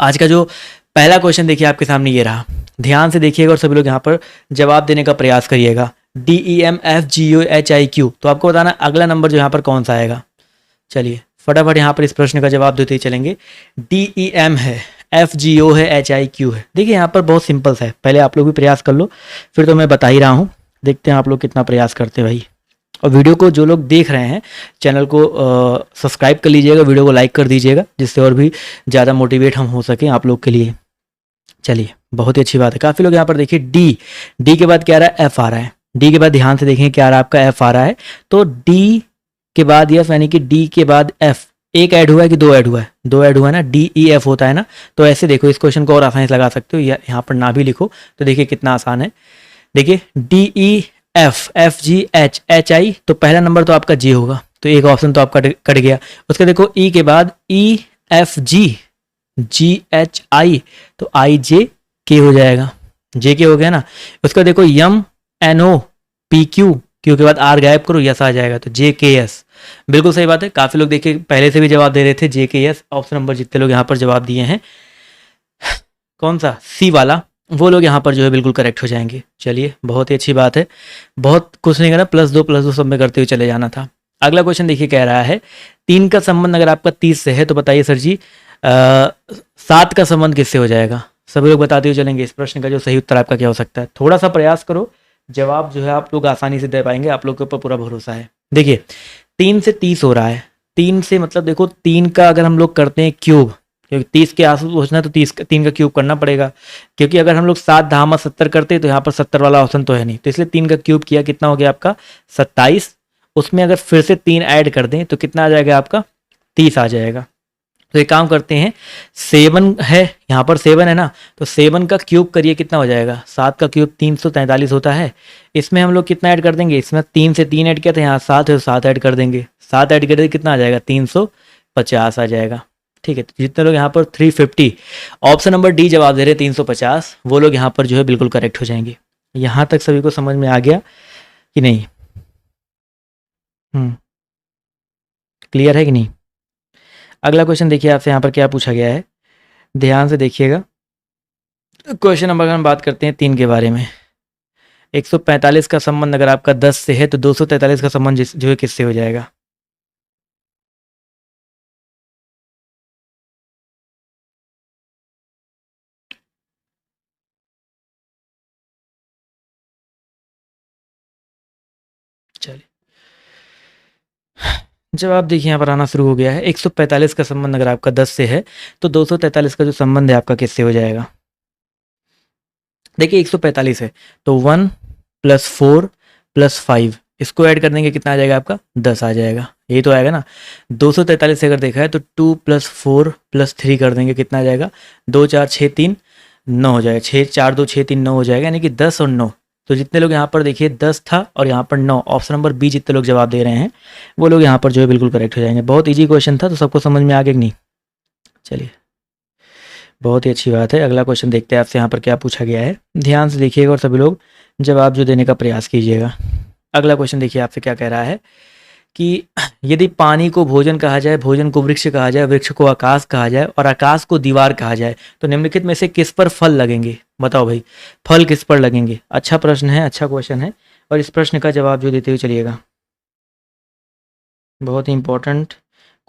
आज का जो पहला क्वेश्चन देखिए आपके सामने ये रहा, ध्यान से देखिएगा और सभी लोग यहाँ पर जवाब देने का प्रयास करिएगा। DEMFGOHIQ, तो आपको बताना अगला नंबर जो यहाँ पर कौन सा आएगा। चलिए फटाफट यहाँ पर इस प्रश्न का जवाब देते ही चलेंगे। DEM है, FGO है, HIQ है। देखिए यहाँ पर बहुत सिंपल सा है, पहले आप लोग भी प्रयास कर लो, फिर तो मैं बता ही रहा हूँ। देखते हैं आप लोग कितना प्रयास करते हैं भाई। और वीडियो को जो लोग देख रहे हैं चैनल को सब्सक्राइब कर लीजिएगा, वीडियो को लाइक कर दीजिएगा, जिससे और भी ज़्यादा मोटिवेट हम हो सकें आप लोग के लिए। चलिए बहुत ही अच्छी बात है। काफ़ी लोग यहाँ पर देखिए डी के बाद क्या आ रहा है, एफ आ रहा है। डी के बाद ध्यान से देखें क्या आ रहा है आपका, एफ आ रहा है। तो डी के बाद एफ, यानी कि डी के बाद एफ एक ऐड हुआ है कि दो ऐड हुआ है, दो ऐड हुआ है ना, DEF होता है ना। तो ऐसे देखो इस क्वेश्चन को और आसानी से लगा सकते हो, या यहाँ पर ना भी लिखो तो देखिए कितना आसान है। देखिए DEFFGHHI, तो पहला नंबर तो आपका जे होगा, तो एक ऑप्शन तो आपका कट गया। उसके देखो ई के बाद EFGGHI, तो IJK हो जाएगा, JK हो गया ना। उसका देखो MNOPQ, क्यू के बाद आर गायब करो, यस आ जाएगा, तो JKS। बिल्कुल सही बात है। काफी लोग देखिए पहले से भी जवाब दे रहे थे JKS। ऑप्शन नंबर जितने लोग यहाँ पर जवाब दिए हैं, कौन सा, सी वाला, वो लोग यहाँ पर जो है बिल्कुल करेक्ट हो जाएंगे। चलिए बहुत ही अच्छी बात है, बहुत कुछ नहीं करना, +2 सब में करते हुए चले जाना था। अगला क्वेश्चन देखिए कह रहा है 3 का संबंध अगर आपका 30 से है तो बताइए सर जी 7 का संबंध किससे हो जाएगा। सभी लोग बताते हुए चलेंगे इस प्रश्न का जो सही उत्तर आपका क्या हो सकता है। थोड़ा सा प्रयास करो, जवाब जो है आप लोग आसानी से दे पाएंगे, आप लोग के ऊपर पूरा भरोसा है। देखिए 3 से 30 हो रहा है, 3 से मतलब देखो 3 का अगर हम लोग करते हैं क्यूब, क्योंकि 30 के आसपास पहुंचना है तो 3 का क्यूब करना पड़ेगा। क्योंकि अगर हम लोग 7 धामा 70 करते तो यहाँ पर 70 वाला ऑप्शन तो है नहीं, तो इसलिए 3 का क्यूब किया, कितना हो गया आपका 27। उसमें अगर फिर से 3 ऐड कर दें तो कितना आ जाएगा आपका 30 आ जाएगा। तो एक काम करते हैं, 7 है यहाँ पर, 7 है ना, तो 7 का क्यूब करिए, कितना हो जाएगा, 7 का क्यूब 343 होता है। इसमें हम लोग कितना ऐड कर देंगे, इसमें 3 से 3 ऐड किया था, यहाँ 7 है तो 7 ऐड कर देंगे, 7 ऐड कर देंगे कितना आ जाएगा 350 आ जाएगा। ठीक है, तो जितने लोग यहाँ पर 350 ऑप्शन नंबर डी जवाब दे रहे 350, वो लोग यहाँ पर जो है बिल्कुल करेक्ट हो जाएंगे। यहाँ तक सभी को समझ में आ गया कि नहीं? क्लियर है कि नहीं? अगला क्वेश्चन देखिए आपसे यहाँ पर क्या पूछा गया है, ध्यान से देखिएगा। क्वेश्चन नंबर अगर हम बात करते हैं 3 के बारे में, 145 का संबंध अगर आपका 10 से है तो 243 का संबंध जो है किससे हो जाएगा। चलिए जवाब देखिए यहाँ पर आना शुरू हो गया है। 145 का संबंध अगर आपका 10 से है तो 243 का जो संबंध है आपका किससे हो जाएगा। देखिए 145 है तो 1 + 4 + 5, इसको ऐड कर देंगे कितना आ जाएगा आपका 10 आ जाएगा, यही तो आएगा ना। 243 से अगर देखा है तो 2 + 4 + 3 कर देंगे, कितना आ जाएगा 2 4 6 3 9 हो जाएगा, 6 4 2 6 3 9 हो जाएगा, यानी कि 10 और 9। तो जितने लोग यहाँ पर देखिए 10 था और यहाँ पर 9, ऑप्शन नंबर बी जितने लोग जवाब दे रहे हैं वो लोग यहाँ पर जो है बिल्कुल करेक्ट हो जाएंगे। बहुत ईजी क्वेश्चन था, तो सबको समझ में आ गया कि नहीं। चलिए बहुत ही अच्छी बात है। अगला क्वेश्चन देखते हैं आपसे यहाँ पर क्या पूछा गया है, ध्यान से देखिएगा और सभी लोग जवाब जो देने का प्रयास कीजिएगा। अगला क्वेश्चन देखिए आपसे क्या कह रहा है कि यदि पानी को भोजन कहा जाए, भोजन को वृक्ष कहा जाए, वृक्ष को आकाश कहा जाए और आकाश को दीवार कहा जाए तो निम्नलिखित में से किस पर फल लगेंगे। बताओ भाई फल किस पर लगेंगे। अच्छा प्रश्न है, अच्छा क्वेश्चन है, और इस प्रश्न का जवाब जो देते हुए चलिएगा। बहुत ही इंपॉर्टेंट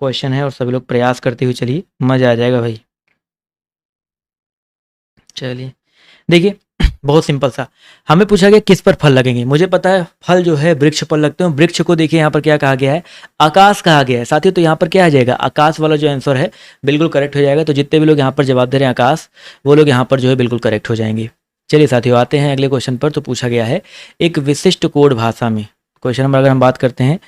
क्वेश्चन है और सभी लोग प्रयास करते हुए चलिए, मजा आ जाएगा भाई। चलिए देखिए बहुत सिंपल सा, हमें पूछा गया किस पर फल लगेंगे। मुझे पता है फल जो है वृक्ष पर लगते हैं। वृक्ष को देखिए यहाँ पर क्या कहा गया है, आकाश कहा गया है साथियों, तो यहाँ पर क्या आ जाएगा आकाश वाला जो आंसर है बिल्कुल करेक्ट हो जाएगा। तो जितने भी लोग यहाँ पर जवाब दे रहे हैं आकाश, वो लोग यहाँ पर जो है बिल्कुल करेक्ट हो जाएंगे। चलिए साथियों आते हैं अगले क्वेश्चन पर। तो पूछा गया है एक विशिष्ट कोड भाषा में, क्वेश्चन नंबर अगर हम बात करते हैं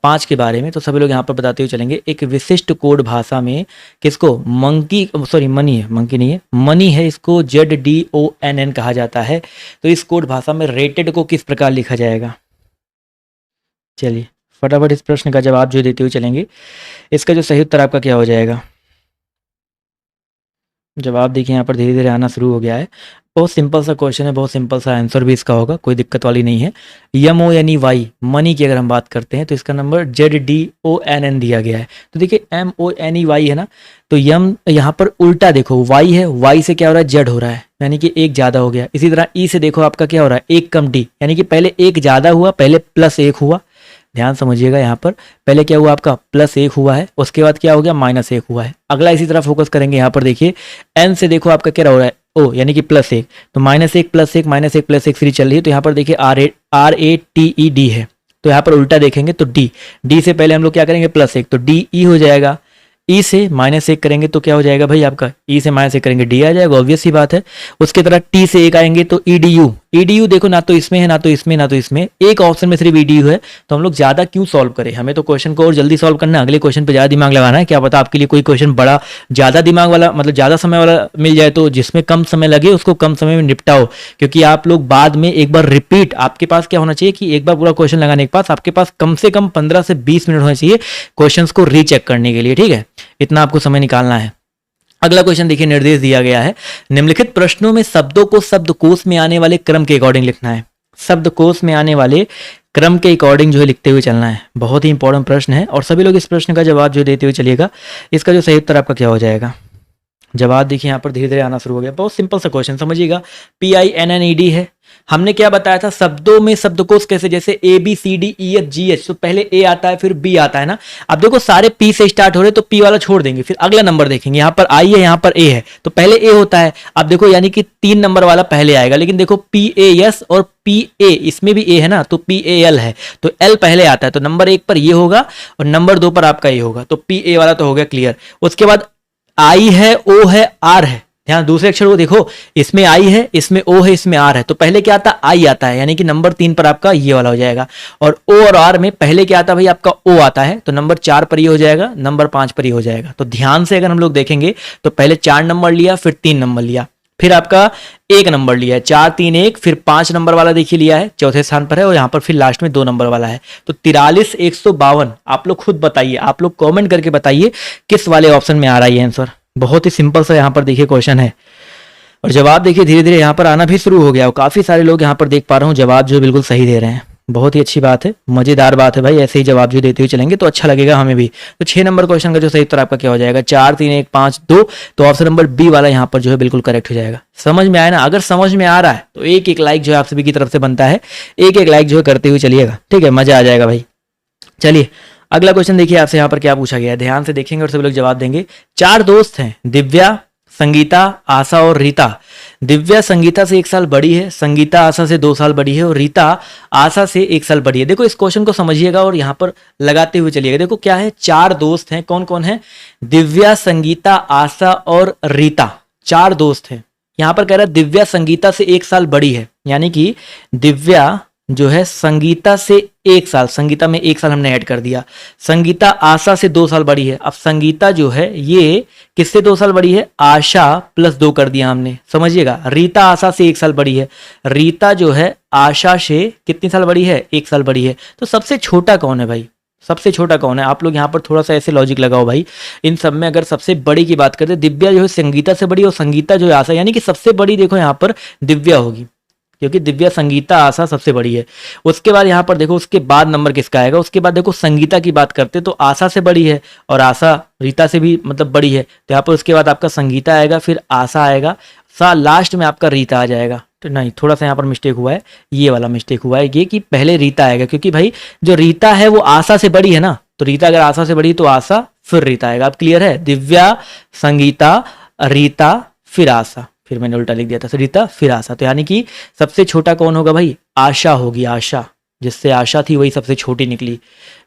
5 के बारे में, तो सभी लोग यहाँ पर बताते हुए चलेंगे। एक विशिष्ट कोड भाषा में किसको, मंकी, सॉरी मनी है, मंकी नहीं है, मनी है, इसको ZDONN कहा जाता है। तो इस कोड भाषा में रेटेड को किस प्रकार लिखा जाएगा। चलिए फटाफट इस प्रश्न का जवाब जो देते हुए चलेंगे। इसका जो सही उत्तर आपका क्या हो जाएगा। जवाब देखिए यहाँ पर धीरे धीरे आना शुरू हो गया है। बहुत सिंपल सा क्वेश्चन है, बहुत सिंपल सा आंसर भी इसका होगा, कोई दिक्कत वाली नहीं है। MONEY मनी की अगर हम बात करते हैं तो इसका नंबर ZDONN दिया गया है। तो देखिए MONEY है ना, तो यम यहाँ पर उल्टा देखो, वाई है, वाई से क्या हो रहा है, जेड हो रहा है, यानी कि एक ज़्यादा हो गया। इसी तरह ई से देखो आपका क्या हो रहा है, एक कम डी, यानी कि पहले एक ज़्यादा हुआ, पहले प्लस एक हुआ। ध्यान समझिएगा यहाँ पर, पहले क्या हुआ आपका प्लस एक हुआ है, उसके बाद क्या हो गया माइनस एक हुआ है। अगला इसी तरह फोकस करेंगे, यहाँ पर देखिए एन से देखो आपका क्या हो रहा है, ओ यानी कि प्लस एक, तो माइनस एक प्लस एक माइनस एक प्लस एक सीरीज चल रही है। तो यहाँ पर देखिए RATED है, तो यहाँ पर उल्टा देखेंगे तो डी से पहले हम लोग क्या करेंगे प्लस एक, तो DE हो जाएगा। ई से माइनस एक करेंगे तो क्या हो जाएगा भाई आपका, ई से माइनस एक करेंगे डी आ जाएगा, ऑब्वियस सी बात है। उसकी तरह टी से एक आएंगे तो ईडीयू देखो, ना तो इसमें है ना तो इसमें ना तो इसमें, एक ऑप्शन में सिर्फ ईडीयू है। तो हम लोग ज्यादा क्यों सॉल्व करें, हमें तो क्वेश्चन को और जल्दी सॉल्व करना है, अगले क्वेश्चन पे ज्यादा दिमाग लगाना है। क्या पता आपके लिए कोई क्वेश्चन बड़ा ज्यादा दिमाग वाला, मतलब ज्यादा समय वाला मिल जाए, तो जिसमें कम समय लगे उसको कम समय में निपटाओ। क्योंकि आप लोग बाद में एक बार रिपीट, आपके पास क्या होना चाहिए कि एक बार पूरा क्वेश्चन लगाने के पास आपके पास कम से कम 15 से 20 मिनट होना चाहिए क्वेश्चन को रीचेक करने के लिए, ठीक है, इतना आपको समय निकालना है। अगला क्वेश्चन देखिए, निर्देश दिया गया है, निम्नलिखित प्रश्नों में शब्दों को शब्दकोश में आने वाले क्रम के अकॉर्डिंग लिखना है। शब्दकोश में आने वाले क्रम के अकॉर्डिंग जो है लिखते हुए चलना है। बहुत ही इंपॉर्टेंट प्रश्न है और सभी लोग इस प्रश्न का जवाब जो देते हुए चलिएगा। इसका जो सही उत्तर आपका क्या हो जाएगा, जवाब देखिए यहाँ पर धीरे धीरे आना शुरू हो गया। बहुत सिंपल सा क्वेश्चन, समझिएगा। PINNED है, हमने क्या बताया था, शब्दों में शब्दकोश कैसे, जैसे ABCDEFGH, तो पहले ए आता है फिर बी आता है ना। अब देखो सारे पी से स्टार्ट हो रहे, तो पी वाला छोड़ देंगे, फिर अगला नंबर देखेंगे। यहाँ पर आई है, यहाँ पर ए है, तो पहले ए होता है। अब देखो यानी कि 3 नंबर वाला पहले आएगा, लेकिन देखो PAS और PA, इसमें भी ए है ना, तो PAL है, तो एल पहले आता है, तो नंबर 1 पर ये होगा और नंबर 2 पर आपका ये होगा, तो PA वाला तो हो गया क्लियर। उसके बाद आई है, ओ है, आर है, ध्यान दूसरे अक्षर को देखो, इसमें आई है, इसमें ओ है, इसमें आर है, तो पहले क्या आता है आई आता है, यानी कि नंबर 3 पर आपका ये वाला हो जाएगा। और ओ और आर में पहले क्या आता है भाई आपका ओ आता है, तो नंबर 4 पर ये हो जाएगा, नंबर 5 पर ये हो जाएगा। तो ध्यान से अगर हम लोग देखेंगे तो पहले 4 नंबर लिया, फिर 3 नंबर लिया, फिर आपका 1 नंबर लिया है, 4 3 1, फिर 5 नंबर वाला देखिए लिया है, चौथे स्थान पर है, और यहाँ पर फिर लास्ट में 2 नंबर वाला है। तो 43 152, आप लोग खुद बताइए, आप लोग कमेंट करके बताइए किस वाले ऑप्शन में आ रहा है आंसर। बहुत ही सिंपल सा यहाँ पर देखिए क्वेश्चन है, और जवाब देखिए धीरे धीरे यहाँ पर आना भी शुरू हो गया, और काफी सारे लोग यहाँ पर देख पा रहा हूँ जवाब जो बिल्कुल सही दे रहे हैं। बहुत ही अच्छी बात है, मजेदार बात है भाई, ऐसे ही जवाब जो देते हुए चलेंगे तो अच्छा लगेगा हमें भी। तो 6 नंबर क्वेश्चन का जो सही उत्तर आपका क्या हो जाएगा, 4 3 1 5 2, तो ऑप्शन नंबर बी वाला यहाँ पर जो है बिल्कुल करेक्ट हो जाएगा। समझ में आया ना, अगर समझ में आ रहा है तो एक एक लाइक जो है आप सभी की तरफ से बनता है, एक एक लाइक जो है करते हुए चलिएगा, ठीक है, मजा आ जाएगा भाई। चलिए अगला क्वेश्चन देखिए आपसे यहाँ पर क्या पूछा गया है, ध्यान से देखेंगे और सभी लोग जवाब देंगे। 4 दोस्त हैं, दिव्या, संगीता, आशा और रीता। दिव्या संगीता से 1 साल बड़ी है, संगीता आशा से 2 साल बड़ी है, और रीता आशा से 1 साल बड़ी है। देखो इस क्वेश्चन को समझिएगा और यहाँ पर लगाते हुए चलिएगा। देखो क्या है, 4 दोस्त हैं, कौन कौन है, दिव्या, संगीता, आशा और रीता, 4 दोस्त हैं। यहाँ पर कह रहा है दिव्या संगीता से 1 साल बड़ी है, यानी कि दिव्या जो है संगीता से 1 साल, संगीता में 1 साल हमने ऐड कर दिया, संगीता आशा से 2 साल बड़ी है। अब संगीता जो है ये किससे 2 साल बड़ी है, आशा प्लस 2 कर दिया हमने, समझिएगा। रीता आशा से 1 साल बड़ी है, रीता जो है आशा से कितनी साल बड़ी है, 1 साल बड़ी है। तो सबसे छोटा कौन है भाई, सबसे छोटा कौन है, आप लोग यहाँ पर थोड़ा सा ऐसे लॉजिक लगाओ भाई। इन सब में अगर सबसे बड़ी की बात करते, दिव्या जो है संगीता से बड़ी और संगीता जो है आशा, यानी कि सबसे बड़ी देखो यहाँ पर दिव्या होगी, क्योंकि दिव्या संगीता आशा सबसे बड़ी है। उसके बाद यहाँ पर देखो उसके बाद नंबर किसका आएगा, उसके बाद देखो संगीता की बात करते तो आशा से बड़ी है और आशा रीता से भी मतलब बड़ी है, तो यहाँ पर उसके बाद आपका संगीता आएगा, फिर आशा आएगा, लास्ट में आपका रीता आ जाएगा। तो नहीं, थोड़ा सा यहाँ पर मिस्टेक हुआ है, ये वाला मिस्टेक हुआ है ये कि पहले रीता आएगा, क्योंकि भाई जो रीता है वो आशा से बड़ी है ना, तो रीता अगर आशा से बड़ी तो आशा फिर रीता आएगा। अब क्लियर है, दिव्या संगीता रीता फिर आशा, फिर मैंने उल्टा लिख दिया था, रीता फिर आशा, तो यानी कि सबसे छोटा कौन होगा भाई, आशा होगी, आशा, जिससे आशा थी वही सबसे छोटी निकली।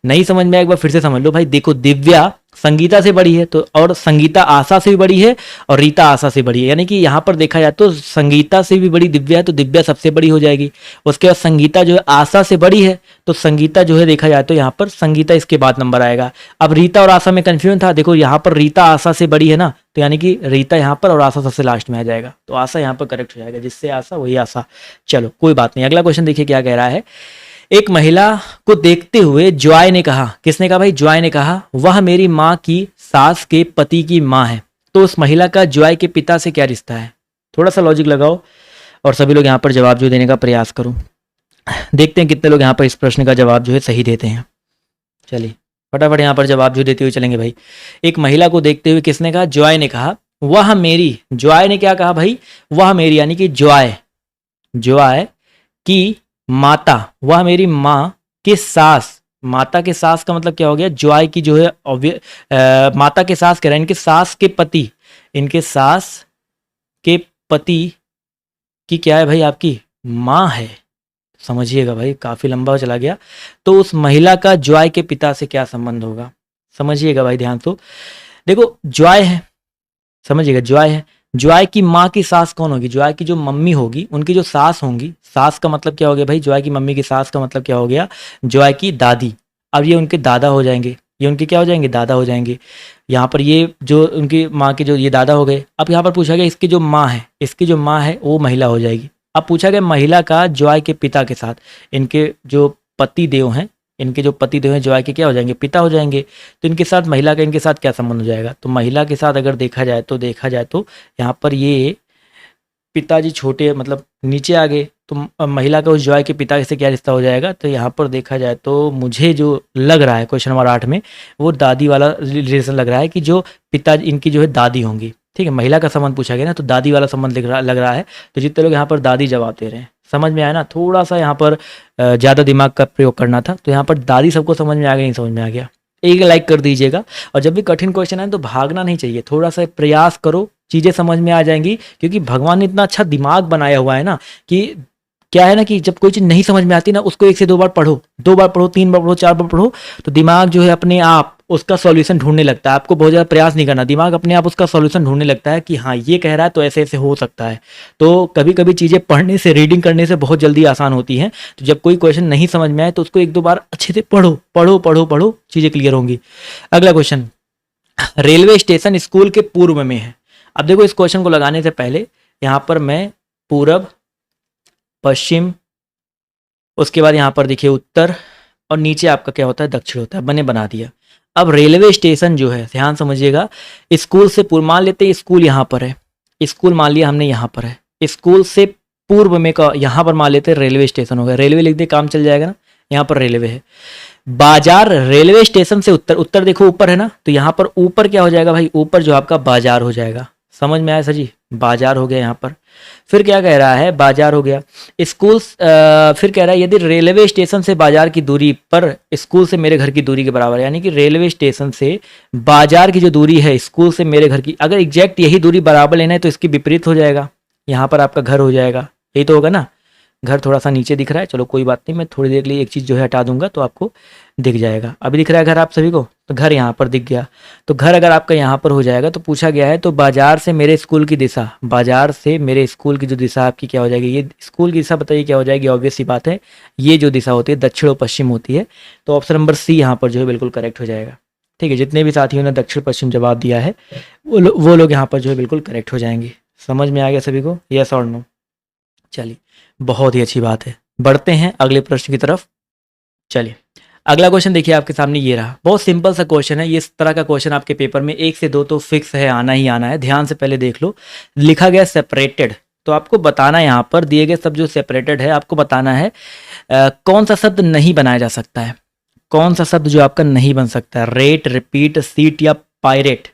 नहीं समझ में एक बार फिर से समझ लो भाई। देखो दिव्या संगीता से बड़ी है तो, और संगीता आशा से भी बड़ी है और रीता आशा से बड़ी है, यानी कि यहाँ पर देखा जाए तो संगीता से भी बड़ी दिव्या है, तो दिव्या सबसे बड़ी हो जाएगी। उसके बाद संगीता जो है आशा से बड़ी है, तो संगीता जो है देखा जाए तो यहाँ पर संगीता इसके बाद नंबर आएगा। अब रीता और आशा में कंफ्यूजन था, देखो यहाँ पर रीता आशा से बड़ी है ना, तो यानी कि रीता यहाँ पर और आशा सबसे लास्ट में आ जाएगा, तो आशा यहाँ पर करेक्ट हो जाएगा, जिससे आशा वही आशा। चलो कोई बात नहीं, अगला क्वेश्चन देखिए क्या कह रहा है। एक महिला को देखते हुए जॉय ने कहा, किसने कहा भाई, जॉय ने कहा, वह मेरी माँ की सास के पति की माँ है। तो उस महिला का जॉय के पिता से क्या रिश्ता है? थोड़ा सा लॉजिक लगाओ और सभी लोग यहाँ पर जवाब जो देने का प्रयास करो। देखते हैं कितने लोग यहाँ पर इस प्रश्न का जवाब जो है सही देते हैं। चलिए फटाफट यहाँ पर जवाब जो देते हुए चलेंगे भाई। एक महिला को देखते हुए किसने कहा? जॉय ने कहा वह मेरी, जॉय ने क्या कहा भाई? वह मेरी, यानी कि जॉय, जॉय की माता, वह मेरी माँ की सास। माता के सास का मतलब क्या हो गया? जॉय की जो है माता के सास कह रहे हैं, इनके सास के पति, इनके सास के पति की क्या है भाई? आपकी माँ है। समझिएगा भाई, काफी लंबा चला गया। तो उस महिला का जॉय के पिता से क्या संबंध होगा? समझिएगा भाई ध्यान से। देखो जॉय है, समझिएगा जॉय है, जॉय की माँ की सास कौन होगी? जॉय की जो मम्मी होगी, उनकी जो सास होंगी, सास का मतलब क्या हो गया भाई? जॉय की मम्मी की सास का मतलब क्या हो गया? जॉय की दादी। अब ये उनके दादा हो जाएंगे, ये उनके क्या हो जाएंगे? दादा हो जाएंगे। यहाँ पर ये जो उनकी माँ के जो ये दादा हो गए। अब यहाँ पर पूछा गया इसकी जो माँ है, इसकी जो माँ है वो महिला हो जाएगी। अब पूछा गया महिला का जॉय के पिता के साथ, इनके जो पति देव हैं, इनके जो पति देव हैं जॉय के क्या हो जाएंगे? पिता हो जाएंगे। तो इनके साथ महिला का इनके साथ क्या संबंध हो जाएगा? तो महिला के साथ अगर देखा जाए तो यहाँ पर ये पिताजी छोटे मतलब नीचे आ गए, तो महिला का उस जॉय के पिता से क्या रिश्ता हो जाएगा? तो यहाँ पर देखा जाए तो मुझे जो लग रहा है क्वेश्चन नंबर 8 में, वो दादी वाला रिलेशन लग रहा है कि जो पिता इनकी जो है दादी होंगी। ठीक है, महिला का संबंध पूछा गया ना, तो दादी वाला संबंध लग रहा है। तो जितने लोग यहाँ पर दादी जवाब दे रहे हैं, समझ में आया ना? थोड़ा सा यहाँ पर ज़्यादा दिमाग का प्रयोग करना था। तो यहाँ पर दादी सबको समझ में आ गया, नहीं समझ में आ गया? एक लाइक कर दीजिएगा। और जब भी कठिन क्वेश्चन आए तो भागना नहीं चाहिए, थोड़ा सा प्रयास करो, चीज़ें समझ में आ जाएंगी। क्योंकि भगवान ने इतना अच्छा दिमाग बनाया हुआ है ना कि क्या है ना कि जब कोई चीज़ नहीं समझ में आती ना, उसको 1 से 2 बार पढ़ो, 2 बार पढ़ो, 3 बार पढ़ो, 4 बार पढ़ो, तो दिमाग जो है अपने आप उसका सॉल्यूशन ढूंढने लगता है। आपको बहुत ज़्यादा प्रयास नहीं करना, दिमाग अपने आप उसका सॉल्यूशन ढूंढने लगता है कि हाँ ये कह रहा है तो ऐसे ऐसे हो सकता है। तो कभी कभी चीज़ें पढ़ने से, रीडिंग करने से बहुत जल्दी आसान होती हैं। तो जब कोई क्वेश्चन नहीं समझ में आए तो उसको 1-2 बार अच्छे से पढ़ो पढ़ो पढ़ो पढ़ो, चीज़ें क्लियर होंगी। अगला क्वेश्चन, रेलवे स्टेशन स्कूल के पूर्व में है। अब देखो इस क्वेश्चन को लगाने से पहले यहाँ पर मैं पूरब, पश्चिम, उसके बाद यहाँ पर देखिए उत्तर, और नीचे आपका क्या होता है? दक्षिण होता है। मैंने बना दिया। अब रेलवे स्टेशन जो है, ध्यान समझिएगा, स्कूल से पूर्व, मान लेते हैं स्कूल यहाँ पर है, स्कूल मान लिया हमने यहाँ पर है, स्कूल से पूर्व में का यहाँ पर मान लेते हैं रेलवे स्टेशन हो गया। रेलवे लिख दे, काम चल जाएगा ना। यहाँ पर रेलवे है। बाजार रेलवे स्टेशन से उत्तर, उत्तर देखो ऊपर है ना, तो यहाँ पर ऊपर क्या हो जाएगा भाई? ऊपर जो आपका बाजार हो जाएगा। समझ में आया सर जी? बाजार हो गया यहाँ पर। फिर क्या कह रहा है? बाजार हो गया। स्कूल फिर कह रहा है यदि रेलवे स्टेशन से बाजार की दूरी पर स्कूल से मेरे घर की दूरी के बराबर है, यानी कि रेलवे स्टेशन से बाजार की जो दूरी है स्कूल से मेरे घर की, अगर एग्जैक्ट यही दूरी बराबर लेना है तो इसकी विपरीत हो जाएगा। यहाँ पर आपका घर हो जाएगा, यही तो होगा ना। घर थोड़ा सा नीचे दिख रहा है, चलो कोई बात नहीं, मैं थोड़ी देर के लिए एक चीज़ जो है हटा दूंगा तो आपको दिख जाएगा। अभी दिख रहा है घर आप सभी को? तो घर यहाँ पर दिख गया। तो घर अगर आपका यहाँ पर हो जाएगा तो पूछा गया है तो बाजार से मेरे स्कूल की दिशा, बाजार से मेरे स्कूल की जो दिशा आपकी क्या हो जाएगी? ये स्कूल की दिशा बताइए क्या हो जाएगी? ऑब्वियस सी बात है, ये जो दिशा होती है दक्षिण और पश्चिम होती है। तो ऑप्शन नंबर सी यहाँ पर जो है बिल्कुल करेक्ट हो जाएगा। ठीक है, जितने भी साथियों ने दक्षिण पश्चिम जवाब दिया है वो लोग यहाँ पर जो है बिल्कुल करेक्ट हो जाएंगे। समझ में आ गया सभी को? यस और नो? चलिए, बहुत ही अच्छी बात है। बढ़ते हैं अगले प्रश्न की तरफ। चलिए अगला क्वेश्चन देखिए आपके सामने ये रहा। बहुत सिंपल सा क्वेश्चन है। ये इस तरह का क्वेश्चन आपके पेपर में 1 से 2 तो फिक्स है, आना ही आना है। ध्यान से पहले देख लो, लिखा गया सेपरेटेड, तो आपको बताना है यहाँ पर दिए गए सब जो सेपरेटेड है आपको बताना है कौन सा शब्द नहीं बनाया जा सकता है, कौन सा शब्द जो आपका नहीं बन सकता है। रेट, रिपीट, सीट या पायरेट।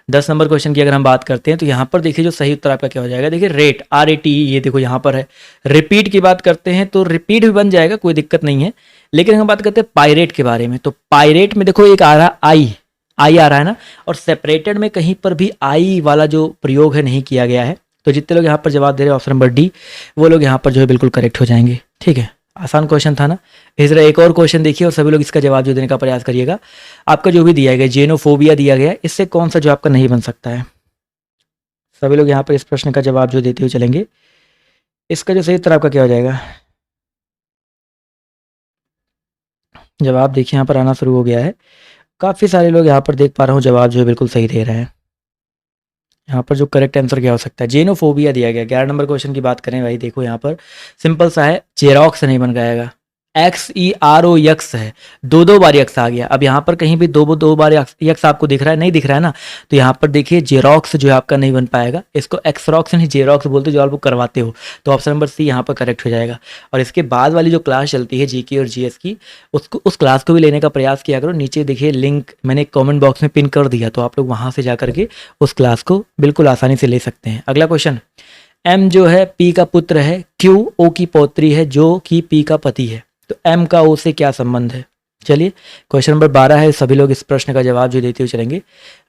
10 नंबर क्वेश्चन की अगर हम बात करते हैं तो यहाँ पर देखिए जो सही उत्तर आपका क्या हो जाएगा? देखिए रेट, RATE, ये देखो यहाँ पर है। रिपीट की बात करते हैं तो रिपीट भी बन जाएगा, कोई दिक्कत नहीं है। लेकिन हम बात करते हैं पायरेट के बारे में, तो पायरेट में देखो एक आ रहा आई आ रहा है ना, और सेपरेटेड में कहीं पर भी आई वाला जो प्रयोग है नहीं किया गया है। तो जितने लोग यहाँ पर जवाब दे रहे हैं ऑप्शन नंबर डी, वो लोग यहाँ पर जो है बिल्कुल करेक्ट हो जाएंगे। ठीक है, आसान क्वेश्चन था ना। इस तरह एक और क्वेश्चन देखिए और सभी लोग इसका जवाब जो देने का प्रयास करिएगा। आपका जो भी दिया गया जेनोफोबिया दिया गया है, इससे कौन सा जो आपका नहीं बन सकता है? सभी लोग यहाँ पर इस प्रश्न का जवाब जो देते हुए चलेंगे। इसका जो सही उत्तर आपका क्या हो जाएगा? जवाब देखिए यहाँ पर आना शुरू हो गया है। काफ़ी सारे लोग यहाँ पर देख पा रहा हूँ जवाब जो है बिल्कुल सही दे रहे हैं। यहाँ पर जो करेक्ट आंसर क्या हो सकता है? जेनोफोबिया दिया गया। 11 नंबर क्वेश्चन की बात करें भाई, देखो यहाँ पर सिंपल सा है, जेरोक्स नहीं बन पाएगा। XEROX है, दो बार यक्स आ गया। अब यहाँ पर कहीं भी दो बार यक्स आपको दिख रहा है, नहीं दिख रहा है ना, तो यहाँ पर देखिए जेरोक्स जो है आपका नहीं बन पाएगा, इसको एक्सरॉक्स नहीं जेरोक्स बोलते जो आप लोग करवाते हो। तो ऑप्शन नंबर सी यहाँ पर करेक्ट हो जाएगा। और इसके बाद वाली जो क्लास चलती है जीके और जीएस की, उसको उस क्लास को भी लेने का प्रयास किया करो। नीचे देखिए लिंक मैंने कॉमेंट बॉक्स में पिन कर दिया, तो आप लोग वहाँ से जा करके उस क्लास को बिल्कुल आसानी से ले सकते हैं। अगला क्वेश्चन, एम जो है पी का पुत्र है, क्यू ओ की पौत्री है जो कि पी का पति है, तो एम का ओ से क्या संबंध है। चलिए क्वेश्चन नंबर 12 है, सभी लोग इस प्रश्न का जवाब जो देते हुए चलेंगे।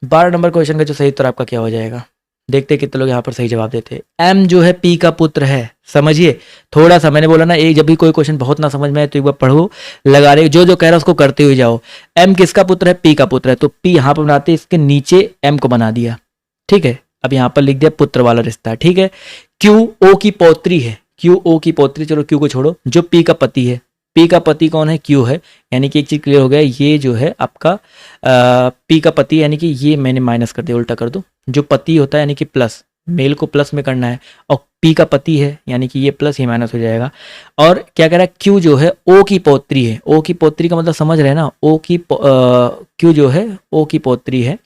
12 नंबर क्वेश्चन का जो सही उत्तर आपका क्या हो जाएगा, देखते हैं कितने लोग यहाँ पर सही जवाब देते हैं। एम जो है पी का पुत्र है, समझिए थोड़ा सा, मैंने बोला ना एक जब भी कोई क्वेश्चन बहुत ना समझ में आए तो एक बार पढ़ो, लगा रहे जो कह रहा है उसको करते हुए जाओ। एम किसका पुत्र है, पी का पुत्र है, तो पी यहाँ पर बनाते इसके नीचे एम को बना दिया, ठीक है। अब यहाँ पर लिख दिया पुत्र वाला रिश्ता, ठीक है। क्यू ओ की पौत्री है, क्यू ओ की पौत्री, चलो क्यू को छोड़ो, जो पी का पति है, पी का पति कौन है, क्यू है, यानी कि एक चीज क्लियर हो गया, ये जो है आपका पी का पति, यानी कि ये मैंने माइनस कर दिया, उल्टा कर दो, जो पति होता है यानी कि प्लस, मेल को प्लस में करना है, और पी का पति है यानी कि ये प्लस, ये माइनस हो जाएगा। और क्या कह रहा है, क्यू जो है ओ की पौत्री है, ओ की पौत्री का मतलब समझ रहे हैं ना, क्यू जो है ओ की पौत्री है।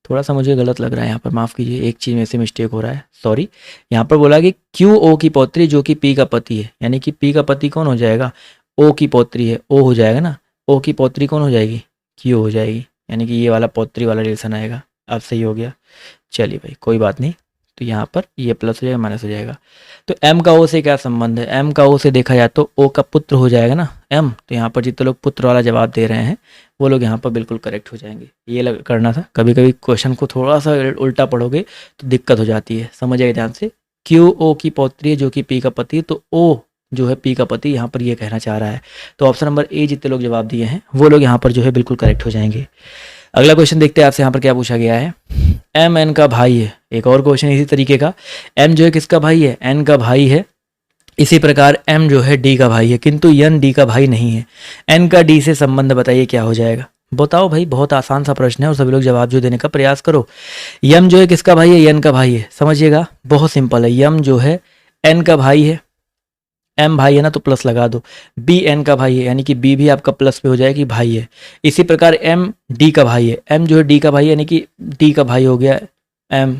थोड़ा सा मुझे गलत लग रहा है यहाँ पर, माफ़ कीजिए, एक चीज़ में से मिस्टेक हो रहा है, सॉरी। यहाँ पर बोला कि क्यू ओ की पौत्री जो कि पी का पति है, यानी कि पी का पति कौन हो जाएगा, ओ की पौत्री है, ओ हो जाएगा ना, ओ की पौत्री कौन हो जाएगी, क्यू हो जाएगी, यानी कि ये वाला पौत्री वाला रिलेशन आएगा। अब सही हो गया, चलिए भाई कोई बात नहीं, तो यहाँ पर ये प्लस हो जाएगा माइनस हो जाएगा। तो एम का ओ से क्या संबंध है, एम का ओ से देखा जाए तो ओ का पुत्र हो जाएगा ना एम, तो यहाँ पर जितने लोग पुत्र वाला जवाब दे रहे हैं वो लोग यहाँ पर बिल्कुल करेक्ट हो जाएंगे। ये करना था, कभी कभी क्वेश्चन को थोड़ा सा उल्टा पढ़ोगे तो दिक्कत हो जाती है, समझिए ध्यान से। क्यू ओ की पौत्री है जो कि पी का पति, तो ओ जो है पी का पति, यहाँ पर ये कहना चाह रहा है। तो ऑप्शन नंबर ए जितने लोग जवाब दिए हैं वो लोग यहाँ पर जो है बिल्कुल करेक्ट हो जाएंगे। अगला क्वेश्चन देखते हैं आपसे यहाँ पर क्या पूछा गया है। एम एन का भाई है, एक और क्वेश्चन इसी तरीके का। एम जो है किसका भाई है, एन का भाई है। इसी प्रकार एम जो है डी का भाई है, किंतु एन डी का भाई नहीं है। एन का डी से संबंध बताइए क्या हो जाएगा, बताओ भाई, बहुत आसान सा प्रश्न है और सभी लोग जवाब जो देने का प्रयास करो। यम जो है किसका भाई है, एन का भाई है, समझिएगा बहुत सिंपल है। यम जो है एन का भाई है, एम भाई है ना तो प्लस लगा दो। बी एन का भाई है यानी कि बी भी आपका प्लस पे हो जाए कि भाई है। इसी प्रकार एम डी का भाई है, एम जो है डी का भाई है यानी कि डी का भाई हो गया एम,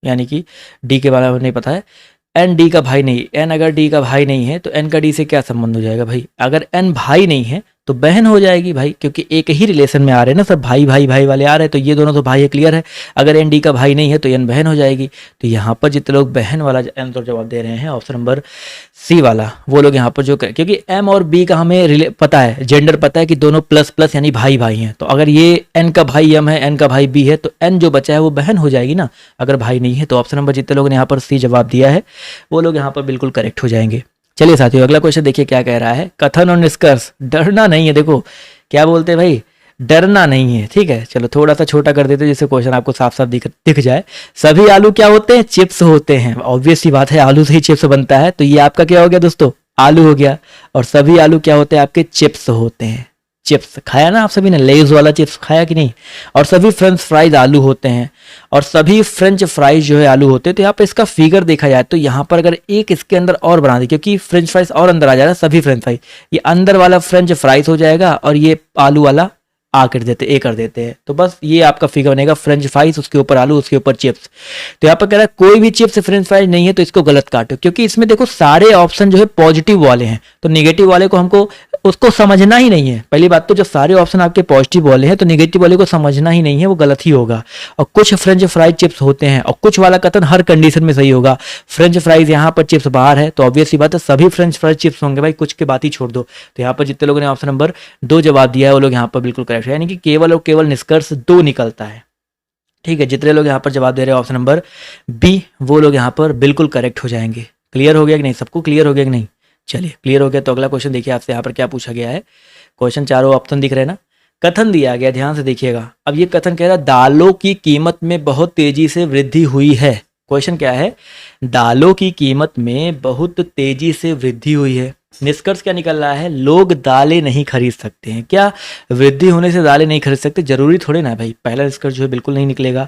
यानी कि डी के बारे में नहीं पता है। एन डी का भाई नहीं, एन अगर डी का भाई नहीं है तो एन का डी से क्या संबंध हो जाएगा भाई, अगर एन भाई नहीं है तो बहन हो जाएगी भाई, क्योंकि एक ही रिलेशन में आ रहे हैं ना सब, भाई भाई भाई वाले आ रहे हैं, तो ये दोनों तो भाई है, क्लियर है। अगर एन डी का भाई नहीं है तो एन बहन हो जाएगी। तो यहाँ पर जितने लोग बहन वाला आंसर जवाब दे रहे हैं ऑप्शन नंबर सी वाला, वो लोग यहाँ पर जो क्योंकि एम और बी का हमें पता है, जेंडर पता है कि दोनों प्लस प्लस यानी भाई भाई हैं, तो अगर ये एन का भाई एम है, एन का भाई बी है, तो एन जो बचा है वो बहन हो जाएगी ना, अगर भाई नहीं है। तो ऑप्शन नंबर जितने लोगों ने यहाँ पर सी जवाब दिया है वो लोग यहाँ पर बिल्कुल करेक्ट हो जाएंगे। चलिए साथियों अगला क्वेश्चन देखिए क्या कह रहा है। कथन और निष्कर्ष, डरना नहीं है, देखो क्या बोलते हैं भाई, डरना नहीं है, ठीक है। चलो थोड़ा सा छोटा कर देते जिससे क्वेश्चन आपको साफ साफ दिख जाए। सभी आलू क्या होते हैं, चिप्स होते हैं, ऑब्वियस सी बात है, आलू से ही चिप्स बनता है, तो ये आपका क्या हो गया दोस्तों, आलू हो गया। और सभी आलू क्या होते हैं आपके, चिप्स होते हैं। चिप्स खाया ना आप सभी ने, लेज वाला चिप्स खाया कि नहीं। और सभी फ्रेंच फ्राइज आलू होते हैं, और सभी फ्रेंच फ्राइज जो है आलू होते हैं। तो यहाँ पे इसका फिगर देखा जाए तो यहाँ पर अगर एक इसके अंदर और बना दे, क्योंकि फ्रेंच फ्राइज और अंदर आ जाएगा, सभी फ्रेंच फ्राइज, ये अंदर वाला फ्रेंच फ्राइज हो जाएगा और ये आलू वाला आ कर देते ए कर देते हैं। तो बस ये आपका फिगर बनेगा, फ्रेंच फ्राइज उसके ऊपर आलू उसके ऊपर चिप्स। तो यहाँ पर कह रहा है कोई भी चिप्स फ्रेंच फ्राइज नहीं है, तो इसको गलत काटो, क्योंकि इसमें देखो सारे ऑप्शन जो है पॉजिटिव वाले हैं, तो निगेटिव वाले को हमको उसको समझना ही नहीं है। पहली बात तो जो सारे ऑप्शन आपके पॉजिटिव वाले हैं तो निगेटिव वाले को समझना ही नहीं है, वो गलत ही होगा। और कुछ फ्रेंच फ्राइज चिप्स होते हैं, और कुछ वाला कथन हर कंडीशन में सही होगा। फ्रेंच फ्राइज यहाँ पर चिप्स बाहर है, तो ऑब्वियस सी बात है सभी फ्रेंच फ्राइज चिप्स होंगे भाई, कुछ की बात ही छोड़ दो। तो यहाँ पर जितने लोगों ने ऑप्शन नंबर 2 जवाब दिया है वो लोग यहाँ पर बिल्कुल करेक्ट है, यानी कि केवल और केवल निष्कर्ष 2 निकलता है, ठीक है। जितने लोग यहाँ पर जवाब दे रहे हैं ऑप्शन नंबर बी, वो लोग यहाँ पर बिल्कुल करेक्ट हो जाएंगे। क्लियर हो गया कि नहीं, सबको क्लियर हो गया कि नहीं, चलिए क्लियर हो गया। तो अगला क्वेश्चन देखिए आपसे यहाँ पर क्या पूछा गया है। क्वेश्चन चारों ऑप्शन दिख रहे हैं ना, कथन दिया गया, ध्यान से देखिएगा। अब ये कथन कह रहा है दालों की कीमत में बहुत तेजी से वृद्धि हुई है। क्वेश्चन क्या है, दालों की कीमत में बहुत तेजी से वृद्धि हुई है, निष्कर्ष क्या निकल रहा है, लोग दालें नहीं खरीद सकते हैं। क्या वृद्धि होने से दालें नहीं खरीद सकते? जरूरी थोड़े ना है भाई, पहला निष्कर्ष जो है बिल्कुल नहीं निकलेगा।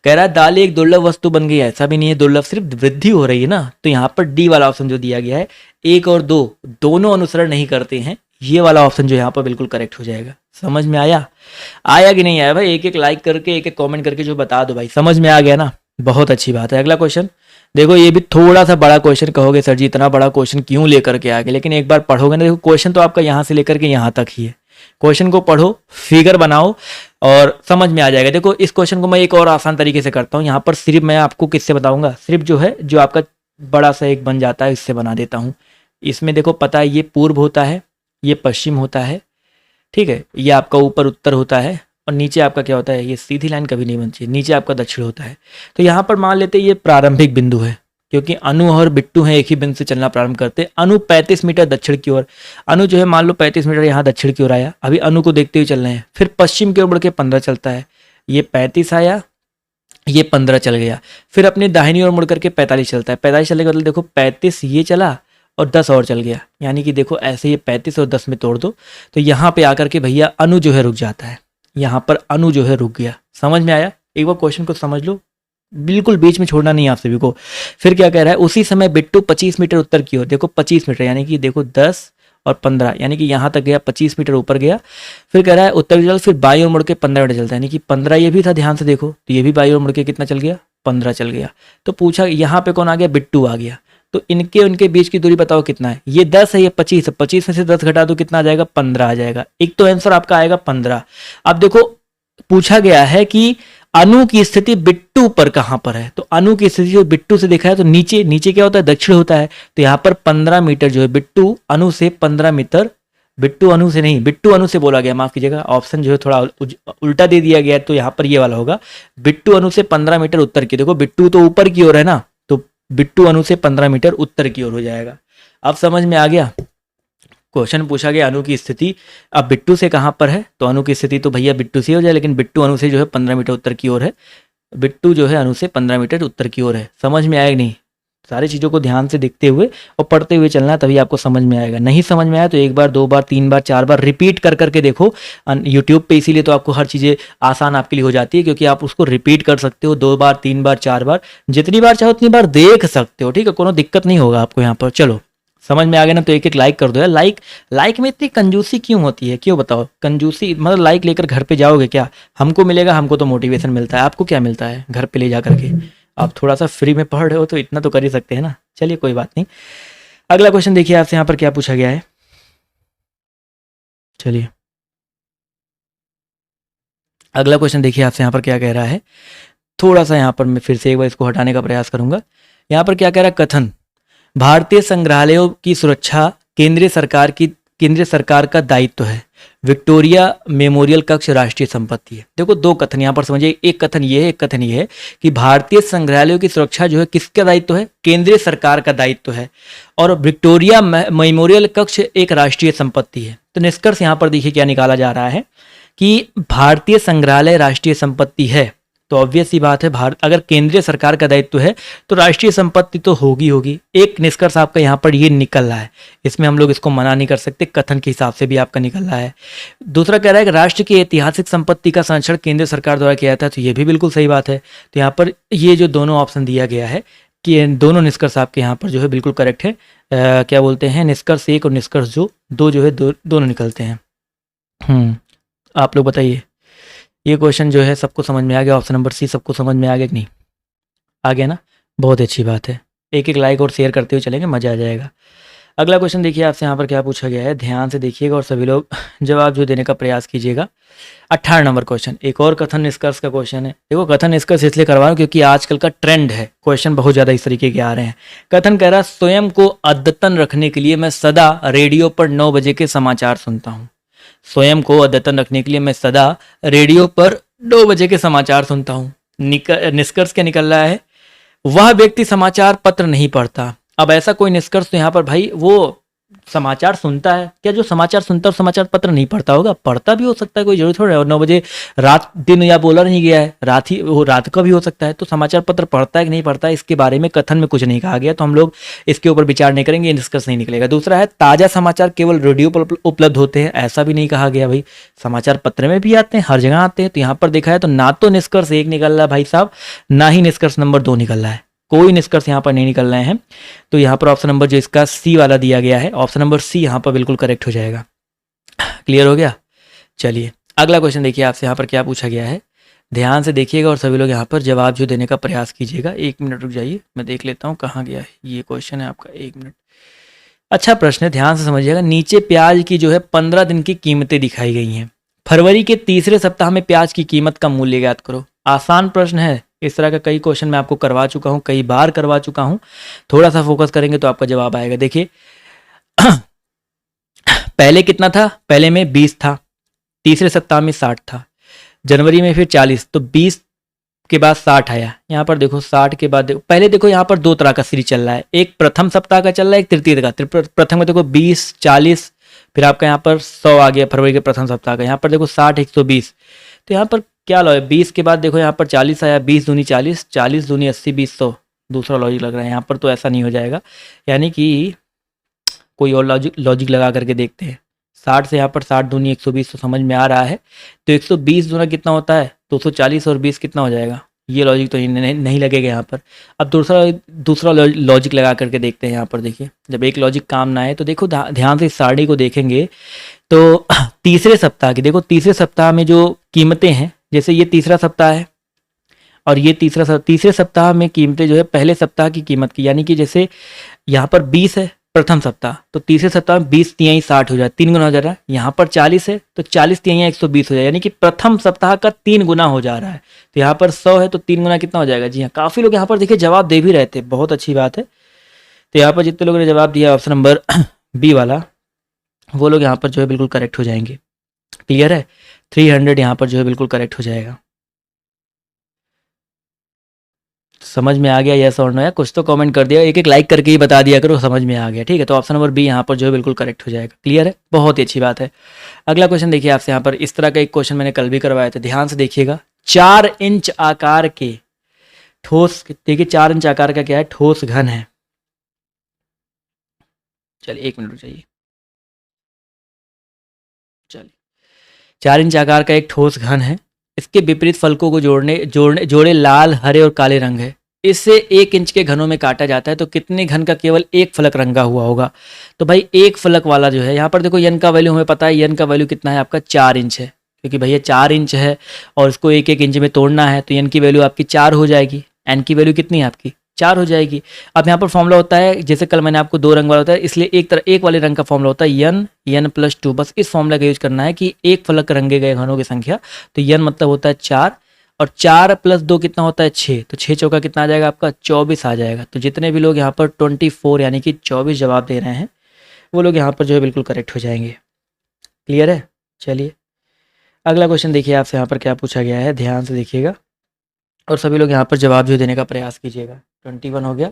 कह रहा है दालें एक दुर्लभ वस्तु बन गई है, ऐसा भी नहीं है दुर्लभ, सिर्फ वृद्धि हो रही है ना। तो यहाँ पर डी वाला ऑप्शन जो दिया गया है, 1 और 2 दोनों अनुसरण नहीं करते हैं, ये वाला ऑप्शन जो यहाँ पर बिल्कुल करेक्ट हो जाएगा। समझ में आया? आया कि नहीं आया भाई? एक एक लाइक करके, एक एक कमेंट करके जो बता दो भाई, समझ में आ गया ना, बहुत अच्छी बात है। अगला क्वेश्चन देखो, ये भी थोड़ा सा बड़ा क्वेश्चन, कहोगे सर जी इतना बड़ा क्वेश्चन क्यों लेकर के आ गए, लेकिन एक बार पढ़ोगे ना, देखो क्वेश्चन तो आपका यहाँ से लेकर के यहाँ तक ही है। क्वेश्चन को पढ़ो, फिगर बनाओ और समझ में आ जाएगा। देखो इस क्वेश्चन को मैं एक और आसान तरीके से करता हूँ। यहाँ पर सिर्फ मैं आपको किससे बताऊंगा, सिर्फ जो है जो आपका बड़ा सा एक बन जाता है, इससे बना देता हूँ। इसमें देखो पता है, ये पूर्व होता है, ये पश्चिम होता है, ठीक है, ये आपका ऊपर उत्तर होता है, और नीचे आपका क्या होता है, ये सीधी लाइन कभी नहीं बनती, नीचे आपका दक्षिण होता है। तो यहाँ पर मान लेते हैं ये प्रारंभिक बिंदु है, क्योंकि अनु और बिट्टू हैं एक ही बिंदु से चलना प्रारंभ करते हैं। अनु 35 मीटर दक्षिण की ओर, अनु जो है मान लो 35 मीटर यहाँ दक्षिण की ओर आया, अभी अनु को देखते हुए चल रहे हैं। फिर पश्चिम की ओर बढ़ के 15 चलता है, ये 35 आया, ये 15 चल गया। फिर अपनी दाहिनी ओर मुड़ करके 45 चलता है, 45 चलने के मतलब देखो 35 ये चला और 10 और चल गया, यानी कि देखो ऐसे ये 35 और 10 में तोड़ दो, तो यहाँ पे आकर के भैया अनु जो है रुक जाता है, यहाँ पर अनु जो है रुक गया। समझ में आया? एक बार क्वेश्चन को समझ लो, बिल्कुल बीच में छोड़ना नहीं आप सभी को। फिर क्या कह रहा है, उसी समय बिट्टू 25 मीटर उत्तर की ओर, देखो 25 मीटर यानी कि देखो 10 और 15 यानी कि यहाँ तक गया, 25 मीटर ऊपर गया। फिर कह रहा है उत्तर की चल, फिर बाई ओर मुड़ के 15 मीटर चलता है, यानी कि 15 ये भी था, ध्यान से देखो, तो ये भी बाई ओर मुड़ के कितना चल गया, 15 चल गया। तो पूछा यहाँ पे कौन आ गया, बिट्टू आ गया। तो इनके उनके बीच की दूरी बताओ कितना है, ये 10 है, ये 25 है, 25 में से 10 घटा दो कितना आ जाएगा, 15 आ जाएगा। एक तो आंसर आपका आएगा 15। अब देखो पूछा गया है कि अनु की स्थिति बिट्टू पर कहां पर है, तो अनु की स्थिति जो बिट्टू से देखा है तो नीचे, नीचे क्या होता है, दक्षिण होता है। तो यहाँ पर 15 मीटर जो है बिट्टू अनु से 15 मीटर, बिट्टू अनु से नहीं, बिट्टू अनु से बोला गया, माफ कीजिएगा, ऑप्शन जो है थोड़ा उल्टा दे दिया गया है, तो यहाँ पर ये वाला होगा, बिट्टू अनु से 15 मीटर उत्तर की। देखो बिट्टू तो ऊपर की ओर है ना, तो बिट्टू अनु से 15 मीटर उत्तर की ओर हो जाएगा। अब समझ में आ गया? क्वेश्चन पूछा गया अनु की स्थिति अब बिट्टू से कहां पर है, तो अनु की स्थिति तो भैया बिट्टू से हो जाए, लेकिन बिट्टू अनु से जो है 15 मीटर उत्तर की ओर है, बिट्टू जो है अनु से 15 मीटर उत्तर की ओर है। समझ में आएगा नहीं? सारी चीज़ों को ध्यान से देखते हुए और पढ़ते हुए चलना, तभी आपको समझ में आएगा। नहीं समझ में आया तो एक बार, 2 बार, 3 बार, 4 बार रिपीट कर करके देखो यूट्यूब पे, इसीलिए तो आपको हर चीज़ें आसान आपके लिए हो जाती है, क्योंकि आप उसको रिपीट कर सकते हो 2 बार, 3 बार, 4 बार, जितनी बार चाहो उतनी बार देख सकते हो, ठीक है, कोनो दिक्कत नहीं होगा आपको यहाँ पर। चलो समझ में आ गया ना, तो एक एक लाइक कर दो यार। लाइक में इतनी कंजूसी क्यों होती है, क्यों बताओ? कंजूसी मतलब लाइक लेकर घर पे जाओगे क्या? हमको मिलेगा, हमको तो मोटिवेशन मिलता है, आपको क्या मिलता है घर पे ले जा करके? आप थोड़ा सा फ्री में पढ़ रहे हो तो इतना तो कर ही सकते हैं ना। चलिए कोई बात नहीं। अगला क्वेश्चन देखिए आपसे यहाँ पर क्या पूछा गया है। चलिए अगला क्वेश्चन देखिए आपसे यहाँ पर क्या कह रहा है। थोड़ा सा यहाँ पर मैं फिर से एक बार इसको हटाने का प्रयास करूंगा। यहाँ पर क्या कह रहा है, कथन भारतीय संग्रहालयों की सुरक्षा केंद्रीय सरकार का दायित्व है, विक्टोरिया मेमोरियल कक्ष राष्ट्रीय संपत्ति है। देखो 2 कथन यहाँ पर समझिए, एक कथन ये है, एक कथन ये है कि भारतीय संग्रहालयों की सुरक्षा जो है किसका दायित्व है, केंद्रीय सरकार का दायित्व है, और विक्टोरिया मेमोरियल कक्ष एक राष्ट्रीय संपत्ति है। तो निष्कर्ष यहाँ पर देखिए क्या निकाला जा रहा है कि भारतीय संग्रहालय राष्ट्रीय संपत्ति है, तो ऑब्वियस सी बात है, अगर केंद्रीय सरकार का दायित्व है तो राष्ट्रीय संपत्ति तो होगी। एक निष्कर्ष आपका यहाँ पर ये निकल रहा है, इसमें हम लोग इसको मना नहीं कर सकते, कथन के हिसाब से भी आपका निकल रहा है। दूसरा कह रहा है कि राष्ट्र की ऐतिहासिक संपत्ति का संरक्षण केंद्र सरकार द्वारा किया जाता है, तो ये भी बिल्कुल सही बात है। तो यहाँ पर ये जो दोनों ऑप्शन दिया गया है कि दोनों निष्कर्ष आपके यहाँ पर जो है बिल्कुल करेक्ट है। क्या बोलते हैं, निष्कर्ष 1 और निष्कर्ष 2 जो है दोनों निकलते हैं। आप लोग बताइए, ये क्वेश्चन जो है सबको समझ में आ गया? ऑप्शन नंबर सी सबको समझ में आ गया कि नहीं? आ गया ना, बहुत अच्छी बात है। एक एक लाइक और शेयर करते हुए चलेंगे, मजा आ जाएगा। अगला क्वेश्चन देखिए आपसे यहाँ पर क्या पूछा गया है, ध्यान से देखिएगा और सभी लोग जवाब जो देने का प्रयास कीजिएगा। 18 नंबर क्वेश्चन, एक और कथन निष्कर्ष का क्वेश्चन है। देखो कथन निष्कर्ष इसलिए करवा रहा हूँ क्योंकि आजकल का ट्रेंड है, क्वेश्चन बहुत ज़्यादा इस तरीके के आ रहे हैं। कथन कह रहा है, स्वयं को अद्यतन रखने के लिए मैं सदा रेडियो पर 9 बजे के समाचार सुनता हूँ। स्वयं को अद्यतन रखने के लिए मैं सदा रेडियो पर 9 बजे के समाचार सुनता हूँ। निष्कर्ष क्या निकल रहा है, वह व्यक्ति समाचार पत्र नहीं पढ़ता। अब ऐसा कोई निष्कर्ष तो यहाँ पर भाई वो समाचार सुनता है क्या? जो समाचार सुनता है और समाचार पत्र नहीं पढ़ता होगा? पढ़ता भी हो सकता है, कोई जरूरी थोड़ा है। और 9 बजे रात दिन या बोला नहीं गया है, रात ही वो रात का भी हो सकता है। तो समाचार पत्र पढ़ता है कि नहीं पढ़ता है, इसके बारे में कथन में कुछ नहीं कहा गया, तो हम लोग इसके ऊपर विचार नहीं करेंगे, निष्कर्ष नहीं निकलेगा। दूसरा है ताज़ा समाचार केवल रेडियो पर उपलब्ध होते हैं, ऐसा भी नहीं कहा गया भाई, समाचार पत्र में भी आते हैं, हर जगह आते हैं। तो यहाँ पर देखा है तो ना तो निष्कर्ष 1 निकल रहा है भाई साहब, ना ही निष्कर्ष नंबर 2 निकल रहा है, कोई निष्कर्ष यहाँ पर नहीं निकल रहे हैं। तो यहाँ पर ऑप्शन नंबर जो इसका सी वाला दिया गया है, ऑप्शन नंबर सी यहाँ पर बिल्कुल करेक्ट हो जाएगा। क्लियर हो गया? चलिए अगला क्वेश्चन देखिए आपसे यहाँ पर क्या पूछा गया है, ध्यान से देखिएगा और सभी लोग यहाँ पर जवाब जो देने का प्रयास कीजिएगा। 1 मिनट रुक जाइए, मैं देख लेता हूँ कहाँ गया है ये क्वेश्चन है आपका। 1 मिनट। अच्छा प्रश्न है, ध्यान से समझिएगा। नीचे प्याज की जो है 15 दिन की कीमतें दिखाई गई हैं। फरवरी के तीसरे सप्ताह में प्याज की कीमत का मूल्य ज्ञात करो। आसान प्रश्न है, इस तरह का कई क्वेश्चन मैं आपको करवा चुका हूँ, कई बार करवा चुका हूँ। थोड़ा सा फोकस करेंगे तो आपका जवाब आएगा। देखिए पहले कितना था, पहले में 20 था, तीसरे सप्ताह में 60 था, जनवरी में फिर 40, तो 20 के बाद 60 आया। यहाँ पर देखो 60 के बाद पहले देखो यहाँ पर 2 तरह का सीरीज चल रहा है, एक प्रथम सप्ताह का चल रहा है, एक तृतीय का। प्रथम में देखो 20, 40, फिर आपका यहाँ पर 100 आ गया फरवरी के प्रथम सप्ताह का। यहाँ पर देखो 60, 120। तो यहाँ पर क्या लॉजिक, 20 के बाद देखो यहाँ पर 40 आया, 20 दूनी 40, 40 दूनी 80, 20 100। दूसरा लॉजिक लग रहा है, यहाँ पर तो ऐसा नहीं हो जाएगा, यानी कि कोई और लॉजिक लगा करके देखते हैं। 60 से यहाँ पर 60 दूनी 120 तो समझ में आ रहा है। तो 120 दूना कितना होता है, 240, और 20 कितना हो जाएगा, ये लॉजिक तो नहीं लगेगा यहाँ पर। अब दूसरा लॉजिक लगा करके देखते हैं। यहाँ पर देखिए जब एक लॉजिक काम ना आए तो देखो ध्यान से इस सारणी को देखेंगे तो तीसरे सप्ताह की, देखो तीसरे सप्ताह में जो कीमतें हैं, जैसे ये तीसरा सप्ताह है और ये तीसरे सप्ताह में कीमतें जो है पहले सप्ताह की कीमत की, यानी कि जैसे यहाँ पर 20 है प्रथम सप्ताह, तो तीसरे सप्ताह में 20 तिहाई 60 हो जाए, 3 गुना हो जा रहा है। यहाँ पर 40 है तो 40 तिहाई 120 हो जाए, यानी कि प्रथम सप्ताह का 3 गुना हो जा रहा है। तो यहाँ पर 100 है तो 3 गुना कितना हो जाएगा। जी हाँ, काफ़ी लोग यहाँ पर देखिए जवाब दे भी रहे थे, बहुत अच्छी बात है। तो यहाँ पर जितने लोगों ने जवाब दिया ऑप्शन नंबर बी वाला, वो लोग यहाँ पर जो है बिल्कुल करेक्ट हो जाएंगे। क्लियर है? 300 यहाँ पर जो है बिल्कुल करेक्ट हो जाएगा। समझ में आ गया यस और नो? या कुछ तो कमेंट कर दिया, एक एक लाइक करके ही बता दिया करो समझ में आ गया। ठीक है, तो ऑप्शन नंबर बी यहाँ पर जो है बिल्कुल करेक्ट हो जाएगा। क्लियर है? बहुत ही अच्छी बात है। अगला क्वेश्चन देखिए आपसे, यहाँ पर इस तरह का एक क्वेश्चन मैंने कल भी करवाया था, ध्यान से देखिएगा। 4 इंच आकार के ठोस, देखिए 4 इंच आकार का क्या है, ठोस घन है। चलिए 1 मिनट रुक जाइए। चलिए 4 इंच आकार का एक ठोस घन है, इसके विपरीत फलकों को जोड़े लाल, हरे और काले रंग है। इससे 1 इंच के घनों में काटा जाता है तो कितने घन का केवल एक फलक रंगा हुआ होगा। तो भाई एक फलक वाला जो है, यहाँ पर देखो यन का वैल्यू हमें पता है, यन का वैल्यू कितना है आपका 4 इंच है, क्योंकि भैया 4 इंच है और इसको 1-1 इंच में तोड़ना है, तो यन की वैल्यू आपकी 4 हो जाएगी, एन की वैल्यू कितनी है आपकी 4 हो जाएगी। अब यहाँ पर फॉर्मूला होता है, जैसे कल मैंने आपको 2 रंग वाला होता है, इसलिए एक वाले रंग का फॉर्मूला होता है यन प्लस 2। बस इस फॉर्मूला का यूज करना है कि एक फलक रंगे गए घनों की संख्या, तो यन मतलब होता है 4 और 4 प्लस 2 कितना होता है 6, तो 6 चौका कितना आ जाएगा आपका 24 आ जाएगा। तो जितने भी लोग यहाँ पर 24 यानी कि 24 जवाब दे रहे हैं वो लोग यहाँ पर जो है बिल्कुल करेक्ट हो जाएंगे। क्लियर है? चलिए अगला क्वेश्चन देखिए आपसे, यहाँ पर क्या पूछा गया है, ध्यान से देखिएगा और सभी लोग यहाँ पर जवाब जो देने का प्रयास कीजिएगा। 21 हो गया,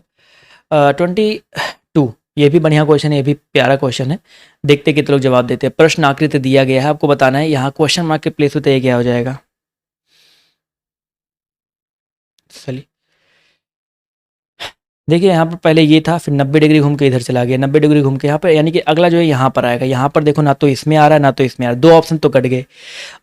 22, ये भी बढ़िया क्वेश्चन है, ये भी प्यारा क्वेश्चन है। देखते कितने लोग जवाब देते हैं। प्रश्न आकृति दिया गया है, आपको बताना है यहाँ क्वेश्चन मार्क के प्लेस होते हैं क्या हो जाएगा। चलिए देखिए यहाँ पर पहले ये था, फिर 90 डिग्री घूम के इधर चला गया, 90 डिग्री घूम के यहाँ पर, यानी कि अगला जो है यहाँ पर आएगा। यहाँ पर देखो ना तो इसमें आ रहा है ना तो इसमें आ रहा है, 2 ऑप्शन तो कट गए।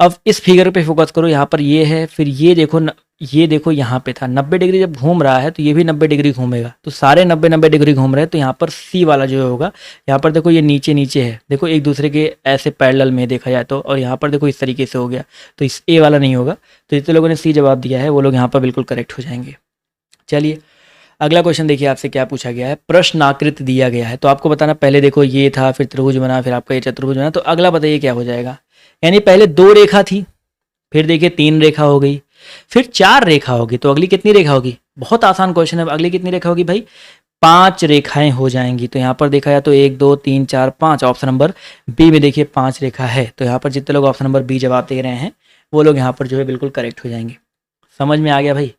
अब इस फिगर पे फोकस करो, यहाँ पर ये है, फिर ये देखो यहाँ पे था 90 डिग्री जब घूम रहा है तो ये भी 90 डिग्री घूमेगा, तो सारे 90 डिग्री घूम रहे हैं। तो यहाँ पर सी वाला जो होगा, यहाँ पर देखो ये नीचे नीचे है, देखो एक दूसरे के ऐसे पैरेलल में देखा जाए तो, और यहाँ पर देखो इस तरीके से हो गया, तो इस ए वाला नहीं होगा। तो जितने लोगों ने सी जवाब दिया है वो लोग यहाँ पर बिल्कुल करेक्ट हो जाएंगे। चलिए अगला क्वेश्चन देखिए आपसे क्या पूछा गया है। प्रश्न आकृति दिया गया है, तो आपको बताना, पहले देखो ये था, फिर त्रिभुज बना, फिर आपका ये चतुर्भुज बना, तो अगला बताइए क्या हो जाएगा। यानी पहले 2 रेखा थी, फिर देखिए 3 रेखा हो गई, फिर 4 रेखा होगी, तो अगली कितनी रेखा होगी। बहुत आसान क्वेश्चन है, अगली कितनी रेखा होगी भाई, 5 रेखाएं हो जाएंगी। तो यहाँ पर देखा जाए तो 1 2 3 4 5, ऑप्शन नंबर बी में देखिए 5 रेखा है। तो यहाँ पर जितने लोग ऑप्शन नंबर बी जवाब दे रहे हैं वो लोग यहाँ पर जो है बिल्कुल करेक्ट हो जाएंगे। समझ में आ गया भाई,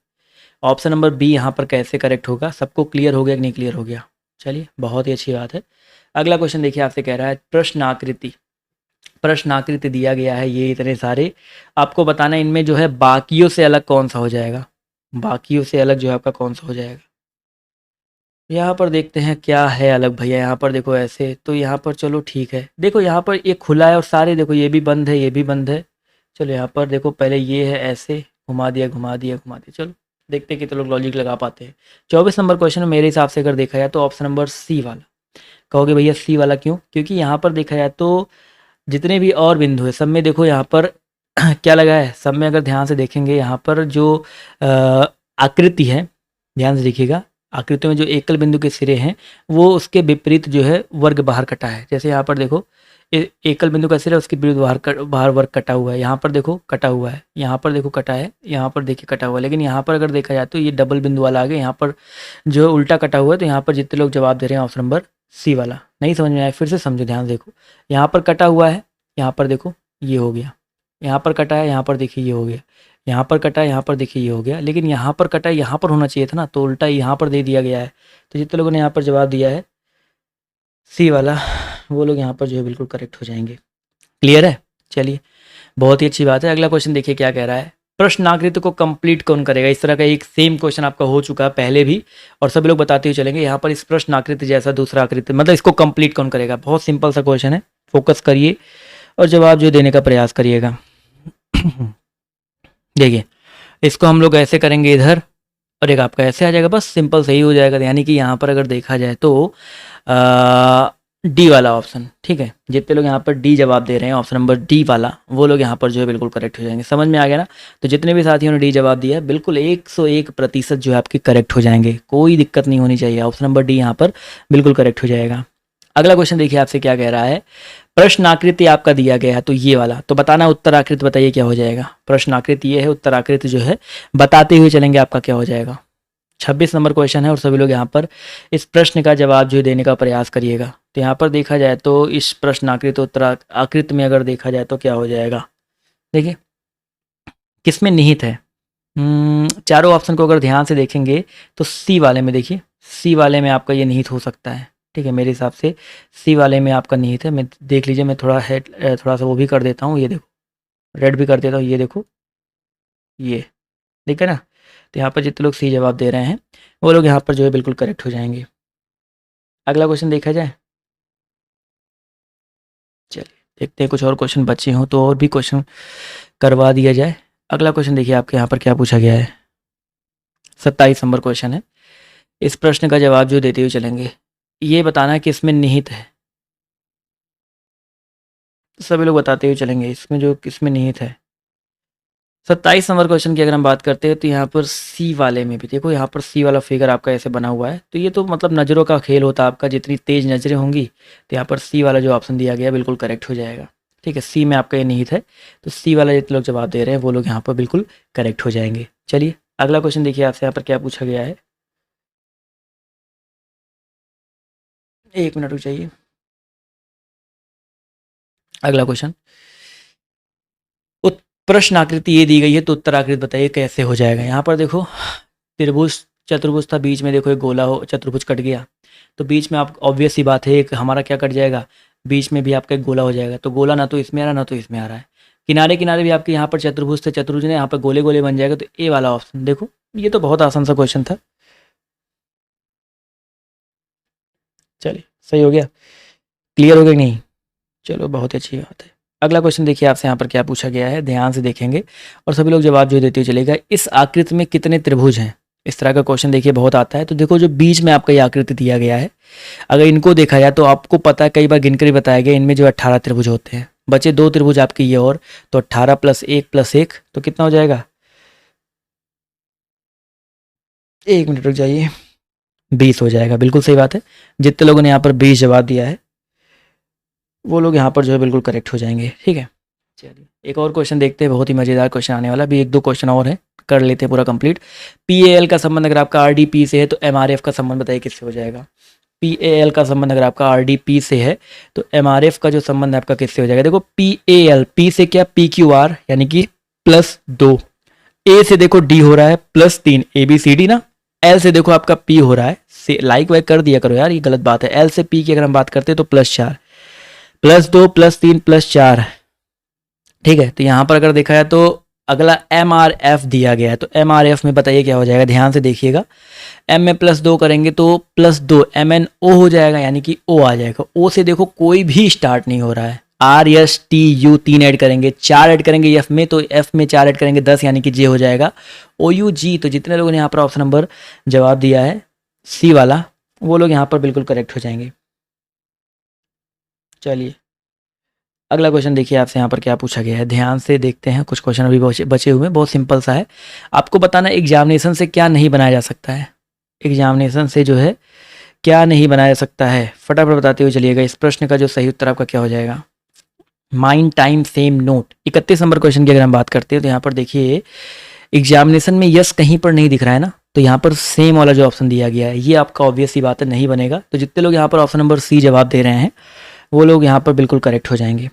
ऑप्शन नंबर बी यहाँ पर कैसे करेक्ट होगा, सबको क्लियर हो गया कि नहीं क्लियर हो गया। चलिए बहुत ही अच्छी बात है। अगला क्वेश्चन देखिए आपसे कह रहा है प्रश्नाकृति। प्रश्नाकृति दिया गया है ये इतने सारे, आपको बताना है इनमें जो है बाकियों से अलग कौन सा हो जाएगा, बाकियों से अलग जो है आपका कौन सा हो जाएगा। यहाँ पर देखते हैं क्या है अलग भैया। यहाँ पर देखो ऐसे, तो यहाँ पर चलो ठीक है, देखो यहाँ पर ये खुला है और सारे देखो ये भी बंद है, ये भी बंद है। चलो यहाँ पर देखो पहले ये है ऐसे, घुमा दिया घुमा दिया घुमा दिया। चलो देखते हैं कितने लोग लॉजिक लगा पाते हैं। 24 नंबर क्वेश्चन में मेरे हिसाब से अगर देखा जाए तो ऑप्शन नंबर सी वाला। कहोगे भैया सी वाला क्यों? क्योंकि यहाँ पर देखा जाए तो जितने भी और बिंदु है सब में देखो यहाँ पर क्या लगा है, सब में अगर ध्यान से देखेंगे यहाँ पर जो आकृति है, ध्यान से देखिएगा, आकृति में जो एकल बिंदु के सिरे हैं वो उसके विपरीत जो है वर्ग बाहर कटा है। जैसे यहाँ पर देखो एकल बिंदु का सिरा उसके विपरीत बाहर वर्ग कटा हुआ है, यहाँ पर देखो कटा हुआ है, यहाँ पर देखो कटा है, यहाँ पर देखिए कटा हुआ है। लेकिन यहाँ पर अगर देखा जाए तो ये डबल बिंदु वाला आ गया, यहाँ पर जो उल्टा कटा हुआ है। तो यहाँ पर जितने लोग जवाब दे रहे हैं ऑप्शन नंबर सी वाला। नहीं समझ में आया फिर से समझो, ध्यान देखो, यहाँ पर कटा हुआ है, यहाँ पर देखो ये हो गया, यहाँ पर कटा है, यहाँ पर देखिए ये हो गया, यहाँ पर कटा है, यहाँ पर देखिए ये हो गया। लेकिन यहाँ पर कटा है, यहाँ पर होना चाहिए था ना, तो उल्टा यहाँ पर दे दिया गया है। तो जितने लोगों ने यहाँ पर जवाब दिया है सी वाला, वो लोग यहाँ पर जो है बिल्कुल करेक्ट हो जाएंगे। क्लियर है? चलिए बहुत ही अच्छी बात है। अगला क्वेश्चन देखिए क्या कह रहा है, प्रश्नाकृति को कंप्लीट कौन करेगा। इस तरह का एक सेम क्वेश्चन आपका हो चुका है पहले भी और सभी लोग बताते हुए चलेंगे। यहाँ पर इस प्रश्नाकृति जैसा दूसरा आकृति, मतलब इसको कंप्लीट कौन करेगा। बहुत सिंपल सा क्वेश्चन है, फोकस करिए और जवाब जो देने का प्रयास करिएगा। देखिए इसको हम लोग ऐसे करेंगे इधर और एक आपका ऐसे आ जाएगा, बस सिंपल सही हो जाएगा। यानी कि यहाँ पर अगर देखा जाए तो डी वाला ऑप्शन, ठीक है। जितने लोग यहाँ पर डी जवाब दे रहे हैं ऑप्शन नंबर डी वाला, वो लोग यहाँ पर जो है बिल्कुल करेक्ट हो जाएंगे। समझ में आ गया ना? तो जितने भी साथियों ने डी जवाब दिया है बिल्कुल 101% जो है आपके करेक्ट हो जाएंगे, कोई दिक्कत नहीं होनी चाहिए। ऑप्शन नंबर डी यहाँ पर बिल्कुल करेक्ट हो जाएगा। अगला क्वेश्चन देखिए आपसे क्या कह रहा है, प्रश्न आकृति आपका दिया गया है तो ये वाला, तो बताना उत्तर आकृति, बताइए क्या हो जाएगा। प्रश्न आकृति ये है, उत्तर आकृति जो है बताते हुए चलेंगे आपका क्या हो जाएगा। 26 नंबर क्वेश्चन है और सभी लोग यहाँ पर इस प्रश्न का जवाब जो देने का प्रयास करिएगा। तो यहाँ पर देखा जाए तो इस प्रश्न आकृति उत्तर आकृति में अगर देखा जाए तो क्या हो जाएगा, देखिए किसमें निहित है। चारों ऑप्शन को अगर ध्यान से देखेंगे तो सी वाले में, देखिए सी वाले में आपका ये निहित हो सकता है, ठीक है। मेरे हिसाब से सी वाले में आपका निहित है। मैं देख लीजिए, मैं थोड़ा सा वो भी कर देता हूँ, ये देखो रेड भी कर देता हूँ, ये देखो ये ठीक है ना। तो यहाँ पर जितने लोग सी जवाब दे रहे हैं वो लोग यहाँ पर जो है बिल्कुल करेक्ट हो जाएंगे। अगला क्वेश्चन देखा जाए, चलिए देखते हैं कुछ और क्वेश्चन बचे हों तो और भी क्वेश्चन करवा दिया जाए। अगला क्वेश्चन देखिए आपके यहाँ पर क्या पूछा गया है, 27 नंबर क्वेश्चन है। इस प्रश्न का जवाब जो देते हुए चलेंगे, ये बताना है कि इसमें निहित है। सभी लोग बताते हुए चलेंगे इसमें जो किसमें निहित है। 27 नंबर क्वेश्चन की अगर हम बात करते हैं तो यहाँ पर सी वाले में भी देखो, यहाँ पर सी वाला फिगर आपका ऐसे बना हुआ है। तो ये तो मतलब नज़रों का खेल होता है आपका, जितनी तेज नज़रें होंगी तो यहाँ पर सी वाला जो ऑप्शन दिया गया बिल्कुल करेक्ट हो जाएगा, ठीक है। सी में आपका ये निहित है, तो सी वाला जितने लोग जवाब दे रहे हैं वो लोग यहाँ पर बिल्कुल करेक्ट हो जाएंगे। चलिए अगला क्वेश्चन देखिए आपसे यहाँ पर क्या पूछा गया है, 1 मिनट रुक जाइए। अगला क्वेश्चन, प्रश्न आकृति ये दी गई है तो उत्तर आकृति बताइए कैसे हो जाएगा। यहाँ पर देखो त्रिभुज चतुर्भुज था, बीच में देखो एक गोला हो, चतुर्भुज कट गया तो बीच में आप ऑब्वियस सी बात है एक हमारा क्या कट जाएगा, बीच में भी आपका एक गोला हो जाएगा। तो गोला ना तो इसमें आ रहा ना तो इसमें आ रहा है, किनारे किनारे भी आपके यहाँ पर चतुर्भुज थे, चतुर्भुज ने यहाँ पर गोले गोले बन जाएगा। तो ए वाला ऑप्शन देखो, ये तो बहुत आसान सा क्वेश्चन था। चलिए सही हो गया, क्लियर हो गया नहीं? चलो बहुत अच्छी बात है। अगला क्वेश्चन देखिए आपसे यहाँ पर क्या पूछा गया है, ध्यान से देखेंगे और सभी लोग जवाब जो देते हुए चलेगा। इस आकृति में कितने त्रिभुज हैं, इस तरह का क्वेश्चन देखिए बहुत आता है। तो देखो जो बीच में आपका ये आकृति दिया गया है, अगर इनको देखा जाए तो आपको पता है, कई बार गिनकर भी बताया गया, इनमें जो 18 त्रिभुज होते हैं। बचे 2 त्रिभुज आपके ये और, तो 18 + 1 + 1 तो कितना हो जाएगा, 1 मिनट रुक जाइए, 20 हो जाएगा। बिल्कुल सही बात है, जितने लोगों ने यहाँ पर 20 जवाब दिया है वो लोग यहाँ पर जो है बिल्कुल करेक्ट हो जाएंगे, ठीक है। चलिए एक और क्वेश्चन देखते हैं, बहुत ही मज़ेदार क्वेश्चन आने वाला, भी 1-2 क्वेश्चन और है, कर लेते हैं पूरा कंप्लीट। PAL का संबंध अगर आपका RDP से है तो MRF का संबंध बताइए किससे हो जाएगा। PAL का संबंध अगर आपका RDP से है तो MRF का जो संबंध आपका किससे हो जाएगा। देखो PAL, P से क्या, PQR यानी कि +2, A से देखो D हो रहा है +3, ABCD ना, एल से देखो आपका पी हो रहा है, से लाइक वाइक कर दिया करो यार, ये गलत बात है। एल से पी की अगर हम बात करते हैं तो +4 +2 +3 +4, ठीक है। तो यहाँ पर अगर देखा जाए तो अगला एम आर एफ दिया गया है, तो एम आर एफ में बताइए क्या हो जाएगा, ध्यान से देखिएगा। एम में +2 करेंगे तो +2 एम एन ओ हो जाएगा, यानी कि ओ आ जाएगा। ओ से देखो कोई भी स्टार्ट नहीं हो रहा है। R S T U 3 add करेंगे, 4 ऐड करेंगे एफ में, तो एफ में 4 ऐड करेंगे 10, यानी कि जे हो जाएगा ओ यू जी। तो जितने लोगों ने यहाँ पर ऑप्शन नंबर जवाब दिया है सी वाला, वो लोग यहाँ पर बिल्कुल करेक्ट हो जाएंगे। चलिए अगला क्वेश्चन देखिए आपसे यहाँ पर क्या पूछा गया है, ध्यान से देखते हैं। कुछ क्वेश्चन अभी बचे हुए हैं, बहुत सिंपल सा है। आपको बताना एग्जामिनेशन से क्या नहीं बनाया जा सकता है, एग्जामिनेशन से जो है क्या नहीं बनाया जा सकता है, फटाफट बताते हुए चलिएगा। इस प्रश्न का जो सही उत्तर आपका क्या हो जाएगा, mind time same note. 31 number question की अगर हम बात करते हैं तो यहाँ पर देखिए एग्जामिनेशन में यस कहीं पर नहीं दिख रहा है ना, तो यहाँ पर सेम वाला जो ऑप्शन दिया गया है ये आपका ऑब्वियस सी बात है नहीं बनेगा। तो जितने लोग यहाँ पर ऑप्शन नंबर सी जवाब दे रहे हैं वो लोग यहाँ पर बिल्कुल करेक्ट हो जाएंगे।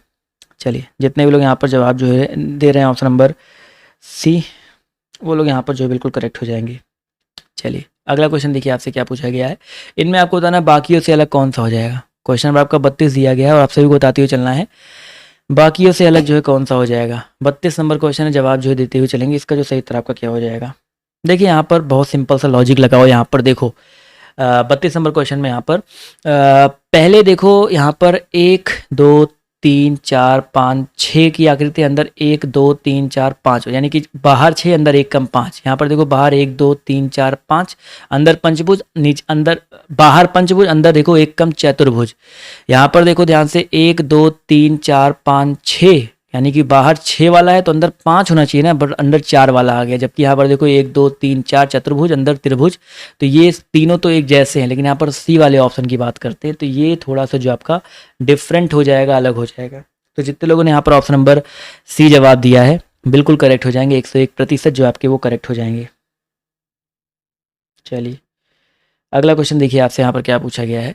चलिए जितने भी लोग यहाँ पर जवाब जो है दे रहे हैं ऑप्शन नंबर सी, वो लोग यहाँ पर जो है बिल्कुल करेक्ट हो जाएंगे। चलिए अगला क्वेश्चन देखिए आपसे क्या पूछा गया है, इनमें आपको बताना बाकियों से अलग कौन सा हो जाएगा। क्वेश्चन नंबर आपका 32 दिया गया है और आप सभी को बताते हुए चलना है बाकियों से अलग जो है कौन सा हो जाएगा। 32 नंबर क्वेश्चन है, जवाब जो है देते हुए चलेंगे, इसका जो सही उत्तर आपका क्या हो जाएगा। देखिए यहाँ पर बहुत सिंपल सा लॉजिक लगाओ। यहाँ पर देखो 32 नंबर क्वेश्चन में यहाँ पर पहले देखो यहाँ पर 1 2 3 4 5 6 की आकृति, अंदर 1 2 3 4 5, यानी कि बाहर 6 अंदर 1 कम 5। यहाँ पर देखो बाहर 1 2 3 4 5, अंदर पंचभुज, नीचे अंदर बाहर पंचभुज, अंदर देखो 1 कम चतुर्भुज। यहाँ पर देखो ध्यान से 1 2 3 4 5 6, यानी कि बाहर 6 वाला है तो अंदर 5 होना चाहिए ना, बट अंदर 4 वाला आ गया। जबकि यहाँ पर देखो 1 2 3 4 चतुर्भुज, अंदर त्रिभुज, तो ये तीनों तो एक जैसे हैं, लेकिन यहाँ पर सी वाले ऑप्शन की बात करते हैं तो ये थोड़ा सा जो आपका डिफरेंट हो जाएगा, अलग हो जाएगा। तो जितने लोगों ने यहाँ पर ऑप्शन नंबर सी जवाब दिया है बिल्कुल करेक्ट हो जाएंगे, 101% जो आपके वो करेक्ट हो जाएंगे। चलिए अगला क्वेश्चन देखिए आपसे यहाँ पर क्या पूछा गया है।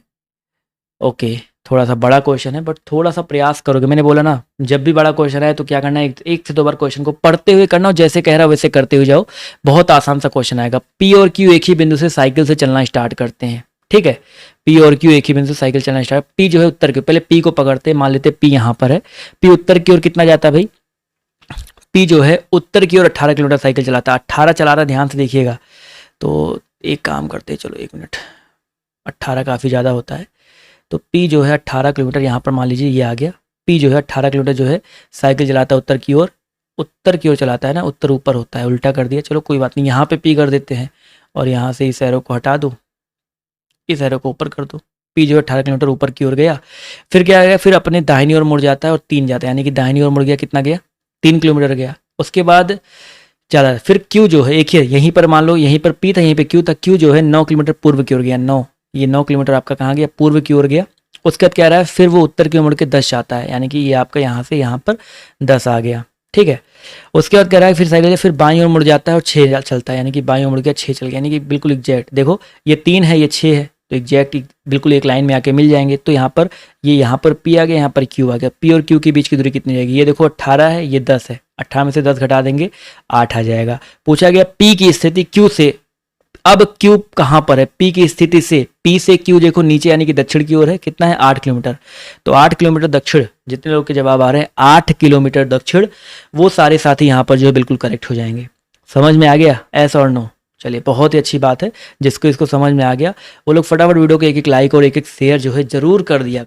ओके थोड़ा सा बड़ा क्वेश्चन है, बट थोड़ा सा प्रयास करोगे, मैंने बोला ना जब भी बड़ा क्वेश्चन है तो क्या करना है, एक से दो बार क्वेश्चन को पढ़ते हुए करना, और जैसे कह रहा वैसे करते हुए जाओ, बहुत आसान सा क्वेश्चन आएगा। पी और क्यू एक ही बिंदु से साइकिल से चलना स्टार्ट करते हैं, ठीक है। पी और क्यू एक ही बिंदु से साइकिल चलना स्टार्ट, पी जो है उत्तर की, पहले पी को पकड़ते हैं, मान लेते पी यहाँ पर है, पी उत्तर की ओर कितना जाता है भाई, पी जो है उत्तर की ओर 18 किलोमीटर साइकिल चलाता है, 18 चला रहा है, ध्यान से देखिएगा। तो एक काम करते हैं, चलो 1 मिनट, 18 काफ़ी ज़्यादा होता है, तो P जो है 18 किलोमीटर यहाँ पर मान लीजिए ये आ गया। P जो है 18 किलोमीटर जो है साइकिल चलाता है उत्तर की ओर, उत्तर की ओर चलाता है ना, उत्तर ऊपर होता है, उल्टा कर दिया, चलो कोई बात नहीं, यहाँ पे P कर देते हैं और यहाँ से इस एरो को हटा दो, इस एरो को ऊपर कर दो। P जो है 18 किलोमीटर ऊपर की ओर गया, फिर क्या गया, फिर अपने दाहिनी ओर मुड़ जाता है और 3 जाता है, यानी कि दाहिनी ओर मुड़ गया, कितना गया 3 किलोमीटर गया। उसके बाद चला, फिर Q जो है एक ही यहीं पर मान लो, यहीं पर P था, यहीं पर Q था, Q जो है 9 किलोमीटर पूर्व की ओर गया, 9, ये 9 किलोमीटर आपका कहाँ गया, पूर्व की ओर गया। उसके बाद क्या रहा है, फिर वो उत्तर की ओर मुड़ के 10 जाता है, यानी कि ये आपका यहाँ से यहाँ पर 10 आ गया, ठीक है। उसके बाद क्या रहा है, फिर साइकिल फिर बाईं ओर मुड़ जाता है और 6 चलता है, यानी कि बाईं ओर मुड़ गया 6 चल गया, यानी कि बिल्कुल एग्जैक्ट। देखो ये 3 है, ये 6 है, तो एग्जैक्ट बिल्कुल एक लाइन में आके मिल जाएंगे। तो यहाँ पर ये यहाँ पर P आ गया, यहाँ पर Q आ गया। P और Q के बीच की दूरी कितनी जाएगी, ये देखो 18 है, ये 10 है, 18 में से 10 घटा देंगे 8 आ जाएगा। पूछा गया P की स्थिति Q से, अब Q कहाँ पर है, P की स्थिति से, P से Q देखो नीचे, यानी कि दक्षिण की ओर है, कितना है 8 किलोमीटर, तो 8 किलोमीटर दक्षिण, जितने लोग के जवाब आ रहे हैं 8 किलोमीटर दक्षिण, वो सारे साथी यहाँ पर जो है बिल्कुल करेक्ट हो जाएंगे। समझ में आ गया, एस और नो। चलिए बहुत ही अच्छी बात है, जिसको इसको समझ में आ गया वो लोग फटाफट वीडियो को एक एक लाइक और एक एक शेयर जो है जरूर कर दिया।